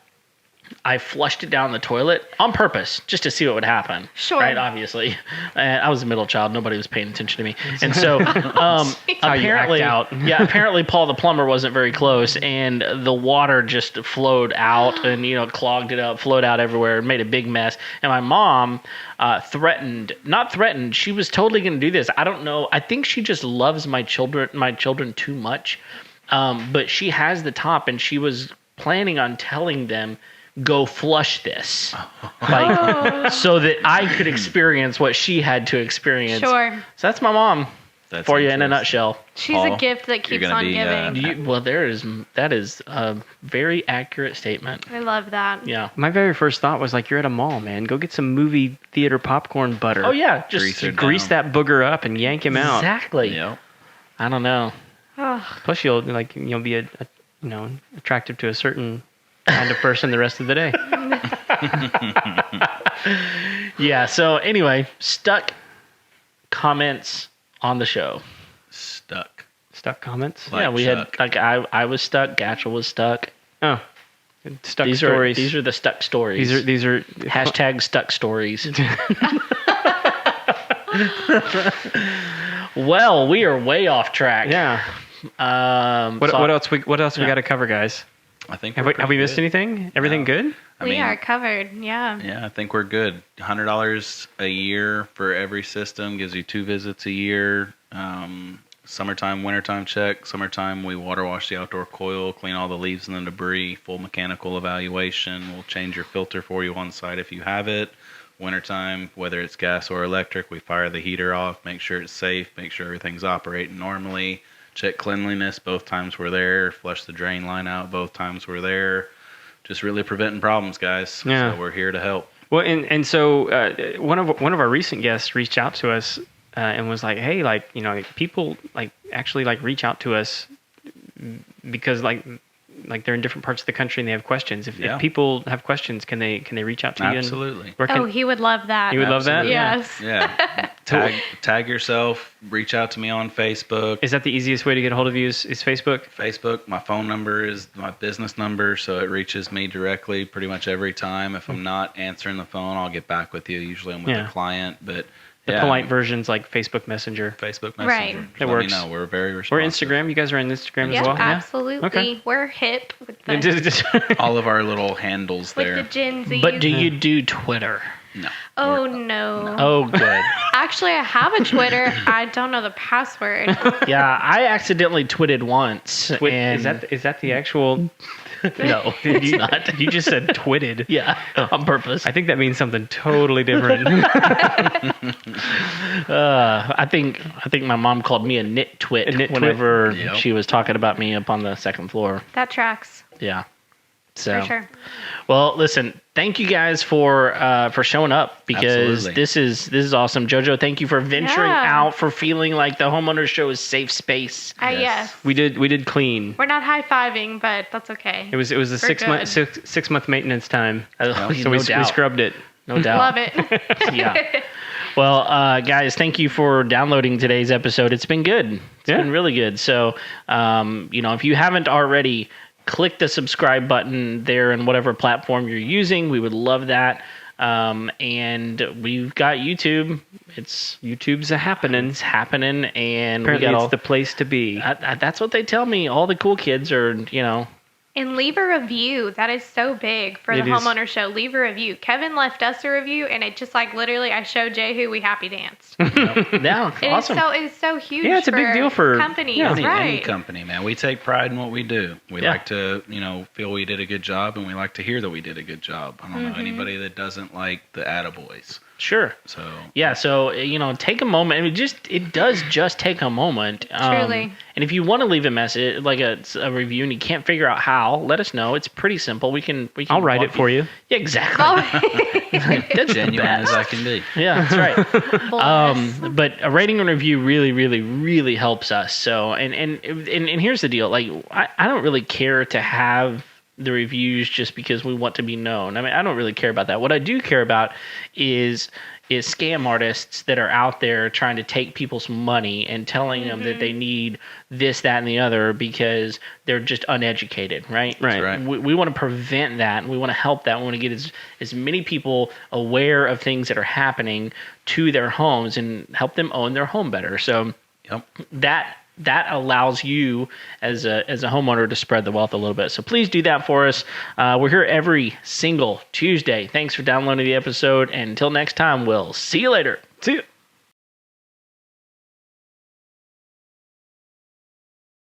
[SPEAKER 1] I flushed it down the toilet on purpose just to see what would happen.
[SPEAKER 4] Sure.
[SPEAKER 1] Right, obviously. I was a middle child. Nobody was paying attention to me. And so
[SPEAKER 2] How you
[SPEAKER 1] apparently,
[SPEAKER 2] act out.
[SPEAKER 1] apparently Paul the plumber wasn't very close, and the water just flowed out and, clogged it up, flowed out everywhere, and made a big mess. And my mom not threatened, she was totally going to do this. I don't know. I think she just loves my children too much. But she has the top, and she was planning on telling them, go flush this, so that I could experience what she had to experience.
[SPEAKER 4] Sure.
[SPEAKER 1] So that's my mom.
[SPEAKER 3] That's
[SPEAKER 1] for you in a
[SPEAKER 3] interesting.
[SPEAKER 1] nutshell.
[SPEAKER 4] She's
[SPEAKER 3] Paul,
[SPEAKER 4] a gift that keeps
[SPEAKER 3] gonna
[SPEAKER 4] on
[SPEAKER 3] be,
[SPEAKER 4] giving.
[SPEAKER 1] Well, that is a very accurate statement.
[SPEAKER 4] I love that.
[SPEAKER 1] Yeah.
[SPEAKER 2] My very first thought was like, you're at a mall, man. Go get some movie theater popcorn butter.
[SPEAKER 1] Oh yeah, just
[SPEAKER 3] Grease it
[SPEAKER 2] Grease
[SPEAKER 3] down.
[SPEAKER 2] that booger up and yank him out.
[SPEAKER 1] exactly.
[SPEAKER 3] Yep.
[SPEAKER 1] I don't know.
[SPEAKER 4] Oh,
[SPEAKER 2] Plus, you'll be attractive to a certain kind of person the rest of the day.
[SPEAKER 1] Yeah. So anyway, stuck comments on the show.
[SPEAKER 3] Stuck.
[SPEAKER 2] Stuck comments.
[SPEAKER 3] Like
[SPEAKER 1] yeah, we
[SPEAKER 3] Chuck.
[SPEAKER 1] had I was stuck. Gatchel was stuck.
[SPEAKER 2] Oh, stuck
[SPEAKER 1] These
[SPEAKER 2] stories.
[SPEAKER 1] are the stuck stories.
[SPEAKER 2] these are
[SPEAKER 1] Hashtag stuck stories. Well, we are way off track.
[SPEAKER 2] Yeah. What
[SPEAKER 1] so-
[SPEAKER 2] else we
[SPEAKER 1] Yeah.
[SPEAKER 2] got to cover, guys?
[SPEAKER 3] I think
[SPEAKER 2] Have
[SPEAKER 3] we're
[SPEAKER 2] we
[SPEAKER 3] pretty
[SPEAKER 2] missed
[SPEAKER 3] good.
[SPEAKER 2] anything? Everything
[SPEAKER 3] No.
[SPEAKER 2] good?
[SPEAKER 3] I
[SPEAKER 4] we
[SPEAKER 3] mean,
[SPEAKER 4] are covered. Yeah.
[SPEAKER 3] Yeah, I think we're good. $100 a year for every system gives you 2 visits a year. Summertime, wintertime check. Summertime, we water wash the outdoor coil, clean all the leaves and the debris, full mechanical evaluation. We'll change your filter for you on site if you have it. Wintertime, whether it's gas or electric, we fire the heater off, make sure it's safe, make sure everything's operating normally. Check cleanliness both times we're there. Flush the drain line out both times we're there. Just really preventing problems, guys.
[SPEAKER 2] Yeah.
[SPEAKER 3] So we're here to help.
[SPEAKER 2] Well, and so one of our recent guests reached out to us and was like, "Hey, like people like actually like reach out to us because like they're in different parts of the country and they have questions. If people have questions, can they reach out to you?
[SPEAKER 3] Absolutely.
[SPEAKER 4] Oh, he would love that.
[SPEAKER 2] You would love that?
[SPEAKER 4] Yes.
[SPEAKER 3] Yeah. Tag yourself. Reach out to me on Facebook.
[SPEAKER 2] Is that the easiest way to get a hold of you? Is Facebook?
[SPEAKER 3] Facebook. My phone number is my business number, so it reaches me directly pretty much every time. If I'm not answering the phone, I'll get back with you. Usually I'm with
[SPEAKER 2] Yeah.
[SPEAKER 3] the client, but
[SPEAKER 2] The polite version's like Facebook Messenger.
[SPEAKER 3] Facebook
[SPEAKER 4] Right.
[SPEAKER 3] Messenger.
[SPEAKER 2] That
[SPEAKER 3] Let
[SPEAKER 2] works.
[SPEAKER 3] me know. We're very
[SPEAKER 2] Or
[SPEAKER 3] responsive.
[SPEAKER 2] Instagram. You guys are on Instagram
[SPEAKER 4] Yep,
[SPEAKER 2] as well?
[SPEAKER 4] absolutely.
[SPEAKER 2] Okay.
[SPEAKER 4] We're hip with the,
[SPEAKER 3] All of our little handles
[SPEAKER 4] with
[SPEAKER 3] there.
[SPEAKER 4] the Gen Z.
[SPEAKER 1] But do you do Twitter?
[SPEAKER 3] No.
[SPEAKER 4] Oh, no.
[SPEAKER 1] Oh, good.
[SPEAKER 4] Actually, I have a Twitter. I don't know the password.
[SPEAKER 1] Yeah, I accidentally twitted once.
[SPEAKER 2] Wait,
[SPEAKER 1] and
[SPEAKER 2] is that the actual?
[SPEAKER 1] no, it's not.
[SPEAKER 2] You just said twitted.
[SPEAKER 1] Yeah, on purpose.
[SPEAKER 2] I think that means something totally different.
[SPEAKER 1] I think my mom called me a nitwit
[SPEAKER 2] A nitwit?
[SPEAKER 1] whenever
[SPEAKER 3] Yep.
[SPEAKER 1] she was talking about me up on the second floor.
[SPEAKER 4] That tracks.
[SPEAKER 1] Yeah. So,
[SPEAKER 4] For sure.
[SPEAKER 1] well, listen, thank you guys for showing up because
[SPEAKER 3] Absolutely.
[SPEAKER 1] this is awesome. Jojo, thank you for venturing
[SPEAKER 4] Yeah.
[SPEAKER 1] out, for feeling like the Homeowners Show is safe space.
[SPEAKER 3] Yes.
[SPEAKER 4] Yes.
[SPEAKER 2] we did clean.
[SPEAKER 4] We're not high fiving, but that's okay.
[SPEAKER 2] It was a
[SPEAKER 4] We're
[SPEAKER 2] 6 month maintenance time.
[SPEAKER 1] Oh,
[SPEAKER 2] So
[SPEAKER 1] no
[SPEAKER 2] we
[SPEAKER 1] doubt.
[SPEAKER 2] scrubbed it.
[SPEAKER 1] No doubt.
[SPEAKER 4] Love it.
[SPEAKER 1] Yeah. Well, guys, thank you for downloading today's episode. It's been good. It's
[SPEAKER 2] Yeah.
[SPEAKER 1] been really good. So, if you haven't already, click the subscribe button there in whatever platform you're using. We would love that. And we've got YouTube.
[SPEAKER 2] YouTube's a happening.
[SPEAKER 1] It's happening, and
[SPEAKER 2] Apparently,
[SPEAKER 1] we got
[SPEAKER 2] it's
[SPEAKER 1] all.
[SPEAKER 2] the place to be.
[SPEAKER 1] That's what they tell me. All the cool kids are,
[SPEAKER 4] And leave a review. That is so big for the
[SPEAKER 2] It is.
[SPEAKER 4] Homeowner Show. Leave a review. Kevin left us a review, and it just like literally, I showed Jehu, we happy danced.
[SPEAKER 1] yeah, awesome.
[SPEAKER 4] It is so huge.
[SPEAKER 2] Yeah, it's a big deal for-
[SPEAKER 4] companies,
[SPEAKER 2] yeah.
[SPEAKER 3] Any
[SPEAKER 4] right?
[SPEAKER 3] company, man. We take pride in what we do. We
[SPEAKER 1] Yeah.
[SPEAKER 3] like to, feel we did a good job, and we like to hear that we did a good job. I don't know anybody that doesn't like the attaboys.
[SPEAKER 1] Sure.
[SPEAKER 3] So
[SPEAKER 1] Yeah, so take a moment. I mean, it does just take a moment.
[SPEAKER 4] Truly.
[SPEAKER 1] And if you want to leave a message, like a review, and you can't figure out how, let us know. It's pretty simple. We can.
[SPEAKER 2] I'll write it for you.
[SPEAKER 1] Yeah, exactly. That's the
[SPEAKER 3] genuine as
[SPEAKER 1] best.
[SPEAKER 3] I can be.
[SPEAKER 1] Yeah, that's right.
[SPEAKER 4] Bless.
[SPEAKER 1] But a rating and review really, really, really helps us. So, and here's the deal. Like, I don't really care to have the reviews just because we want to be known. I mean, I don't really care about that. What I do care about is scam artists that are out there trying to take people's money and telling them that they need this, that, and the other because they're just uneducated, right?
[SPEAKER 2] Right.
[SPEAKER 3] Right.
[SPEAKER 1] We want to prevent that, and we want to help that. We want to get as many people aware of things that are happening to their homes and help them own their home better. So
[SPEAKER 3] Yep.
[SPEAKER 1] that allows you as a homeowner to spread the wealth a little bit. So please do that for us. We're here every single Tuesday. Thanks for downloading the episode. And until next time, we'll see you later.
[SPEAKER 2] See you.